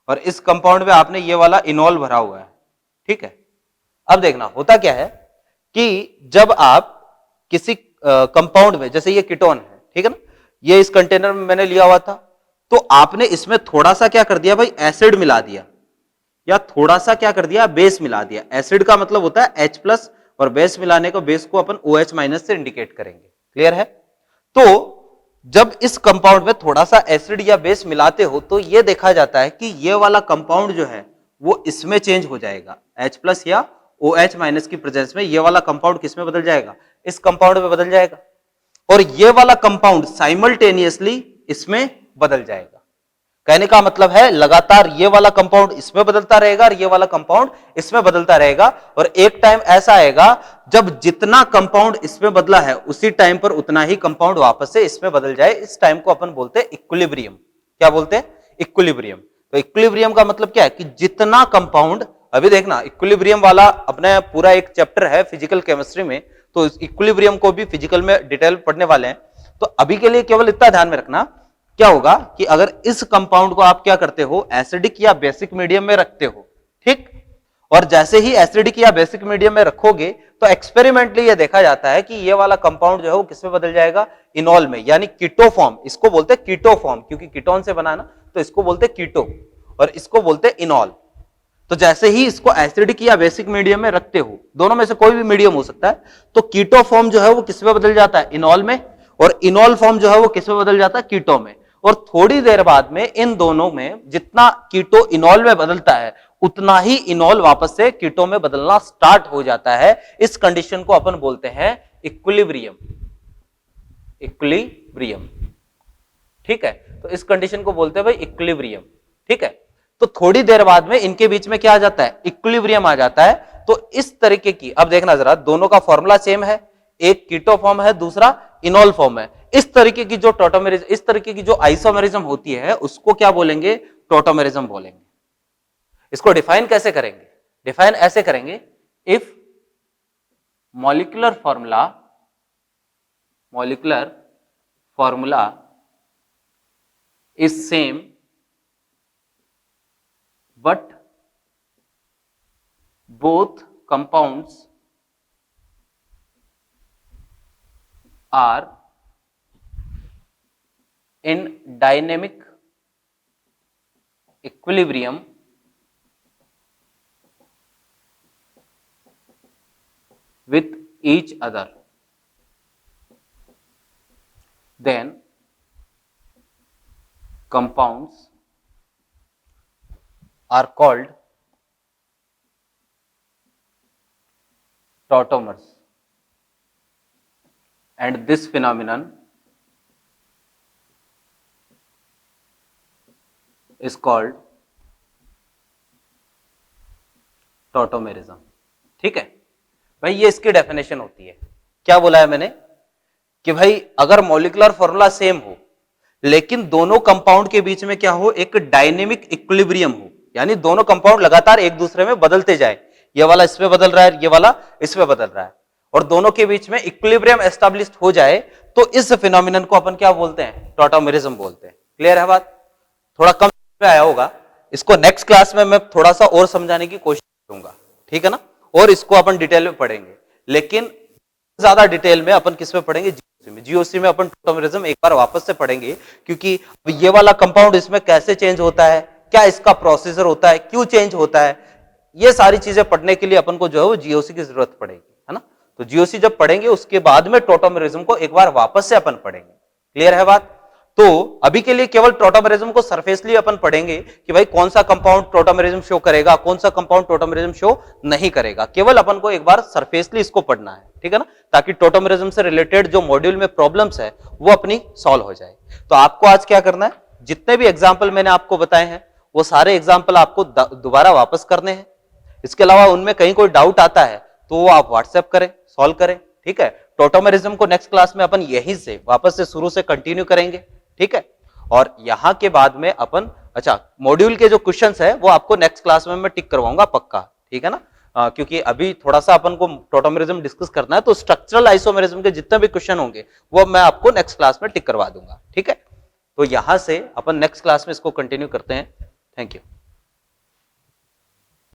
और इस कंपाउंड में आपने ये वाला इनॉल भरा हुआ है, ठीक है। अब देखना होता क्या है कि जब आप किसी कंपाउंड में, जैसे ये कीटोन है, ठीक है ना, ये इस कंटेनर में मैंने लिया हुआ था, तो आपने इसमें थोड़ा सा क्या कर दिया भाई, एसिड मिला दिया, या थोड़ा सा क्या कर दिया, बेस मिला दिया। एसिड का मतलब होता है H+ और बेस मिलाने को, बेस को अपन OH- से इंडिकेट करेंगे। क्लियर है। तो जब इस कंपाउंड में थोड़ा सा एसिड या बेस मिलाते हो तो यह देखा जाता है कि यह वाला कंपाउंड जो है वो इसमें चेंज हो जाएगा, H+ या OH- की प्रेजेंस में ये वाला कंपाउंड किस में बदल जाएगा, इस कंपाउंड में बदल जाएगा, और ये वाला कंपाउंड साइमल्टेनियसली इसमें बदल जाएगा। कहने का मतलब है लगातार ये वाला कंपाउंड इसमें बदलता रहेगा और ये वाला कंपाउंड इसमें बदलता रहेगा, और एक टाइम ऐसा आएगा जब जितना कंपाउंड इसमें बदला है उसी टाइम पर उतना ही कंपाउंड वापस से इसमें बदल जाए। इस टाइम को अपन बोलते हैं इक्विलिब्रियम। क्या बोलते हैं, इक्विलिब्रियम। तो इक्विलिब्रियम का मतलब क्या है कि जितना कंपाउंड, अभी देखना इक्विलिब्रियम वाला अपने पूरा एक चैप्टर है फिजिकल केमिस्ट्री में, तो इक्विलिब्रियम को भी फिजिकल में डिटेल पढ़ने वाले हैं। तो अभी के लिए केवल इतना ध्यान में रखना, क्या होगा कि अगर इस कंपाउंड को आप क्या करते हो, एसिडिक या बेसिक मीडियम में रखते हो, ठीक, और जैसे ही एसिडिक या बेसिक मीडियम में रखोगे तो एक्सपेरिमेंटली ये देखा जाता है कि ये वाला कंपाउंड जो है वो किसमें बदल जाएगा, इनॉल में, यानी कीटो फॉर्म। इसको बोलते हैं कीटो फॉर्म, क्योंकि कीटोन से बना है ना, तो इसको बोलते हैं कीटो और इसको बोलते हैं इनॉल। तो जैसे ही इसको एसिडिक या बेसिक मीडियम में रखते हो, दोनों में से कोई भी मीडियम हो सकता है, तो कीटो फॉर्म जो है वो किसमें बदल जाता है, इनॉल में, और इनॉल फॉर्म जो है वो किसमें बदल जाता है, कीटो में। और थोड़ी देर बाद में इन दोनों में जितना कीटो इनॉल में बदलता है उतना ही इनॉल वापस से कीटो में बदलना स्टार्ट हो जाता है। इस कंडीशन को अपन बोलते हैं इक्विलिब्रियम। इक्विलिब्रियम। ठीक है, तो इस कंडीशन को बोलते हैं भाई इक्विलिब्रियम। ठीक है, तो थोड़ी देर बाद में इनके बीच में क्या आ जाता है, इक्विलिब्रियम आ जाता है। तो इस तरीके की, अब देखना जरा, दोनों का फॉर्मूला सेम है, एक कीटो फॉर्म है, दूसरा इनोल फॉर्म है। इस तरीके की जो टॉटोमेरिज्म, इस तरीके की जो आइसोमेरिज्म होती है उसको क्या बोलेंगे, टॉटोमेरिज्म बोलेंगे। इसको डिफाइन कैसे करेंगे, डिफाइन ऐसे करेंगे, if molecular formula is same but both compounds are in dynamic equilibrium with each other, then compounds are called tautomers, and this phenomenon is called tautomerism. ठीक है भाई, ये इसकी डेफिनेशन होती है। क्या बोला है मैंने कि भाई अगर मॉलिक्यूलर फॉर्मूला सेम हो लेकिन दोनों कंपाउंड के बीच में क्या हो, एक डायनेमिक इक्विलिब्रियम हो, यानी दोनों कंपाउंड लगातार एक दूसरे में बदलते जाए, ये वाला इस पे बदल रहा है, ये वाला इस पे बदल रहा है, और दोनों के बीच में इक्विलिब्रियम एस्टैब्लिश्ड हो जाए, तो इस फिनोमिनन को अपन क्या बोलते हैं, टॉटोमेरिज्म बोलते हैं। क्लियर है बात? थोड़ा कम में आया होगा, इसको नेक्स्ट क्लास में मैं थोड़ा सा और समझाने की कोशिश करूंगा। ठीक है ना, और इसको अपन डिटेल में पढ़ेंगे, लेकिन ज्यादा डिटेल में अपन किस में पढ़ेंगे, जीओसी में अपन टॉटोमेरिज्म एक बार वापस से पढ़ेंगे, क्योंकि ये वाला कंपाउंड इसमें कैसे चेंज होता है, क्या इसका प्रोसीजर होता है, क्यों चेंज होता है, ये सारी चीजें पढ़ने के लिए अपन को जो है वो जीओसी की जरूरत पड़ेगी, है ना। तो जीओसी जब पढ़ेंगे उसके बाद में टॉटोमेरिज्म को एक बार वापस से अपन पढ़ेंगे। क्लियर है बात? तो अभी के लिए केवल टॉटोमेरिज्म को सरफेसली अपन पढ़ेंगे कि भाई कौन सा कंपाउंड टॉटोमेरिज्म शो करेगा, कौन सा कंपाउंड टॉटोमेरिज्म शो नहीं करेगा, केवल अपन को एक बार सरफेसली इसको पढ़ना है। ठीक है ना, ताकि टॉटोमेरिज्म से रिलेटेड जो मॉड्यूल में प्रॉब्लम्स है वो अपनी सॉल्व हो जाए। तो आपको आज क्या करना है, जितने भी एग्जाम्पल मैंने आपको बताए हैं वो सारे एग्जाम्पल आपको दोबारा वापस करने हैं। इसके अलावा उनमें कहीं कोई डाउट आता है तो वो आप व्हाट्सएप करें, सॉल्व करें। ठीक है, टॉटोमेरिज्म को नेक्स्ट क्लास में अपन यहीं से वापस से शुरू से कंटिन्यू करेंगे। ठीक है, और यहां के बाद में अपन, अच्छा, मॉड्यूल के जो क्वेश्चंस है वो आपको नेक्स्ट क्लास में मैं टिक करवाऊंगा पक्का। ठीक है ना, क्योंकि अभी थोड़ा सा अपन को टॉटोमेरिज्म डिस्कस करना है, तो स्ट्रक्चरल आइसोमेरिज्म के जितने भी क्वेश्चन होंगे वो मैं आपको नेक्स्ट क्लास में टिक करवा दूंगा। ठीक है, तो यहां से अपन नेक्स्ट क्लास में इसको कंटिन्यू करते हैं। Thank you.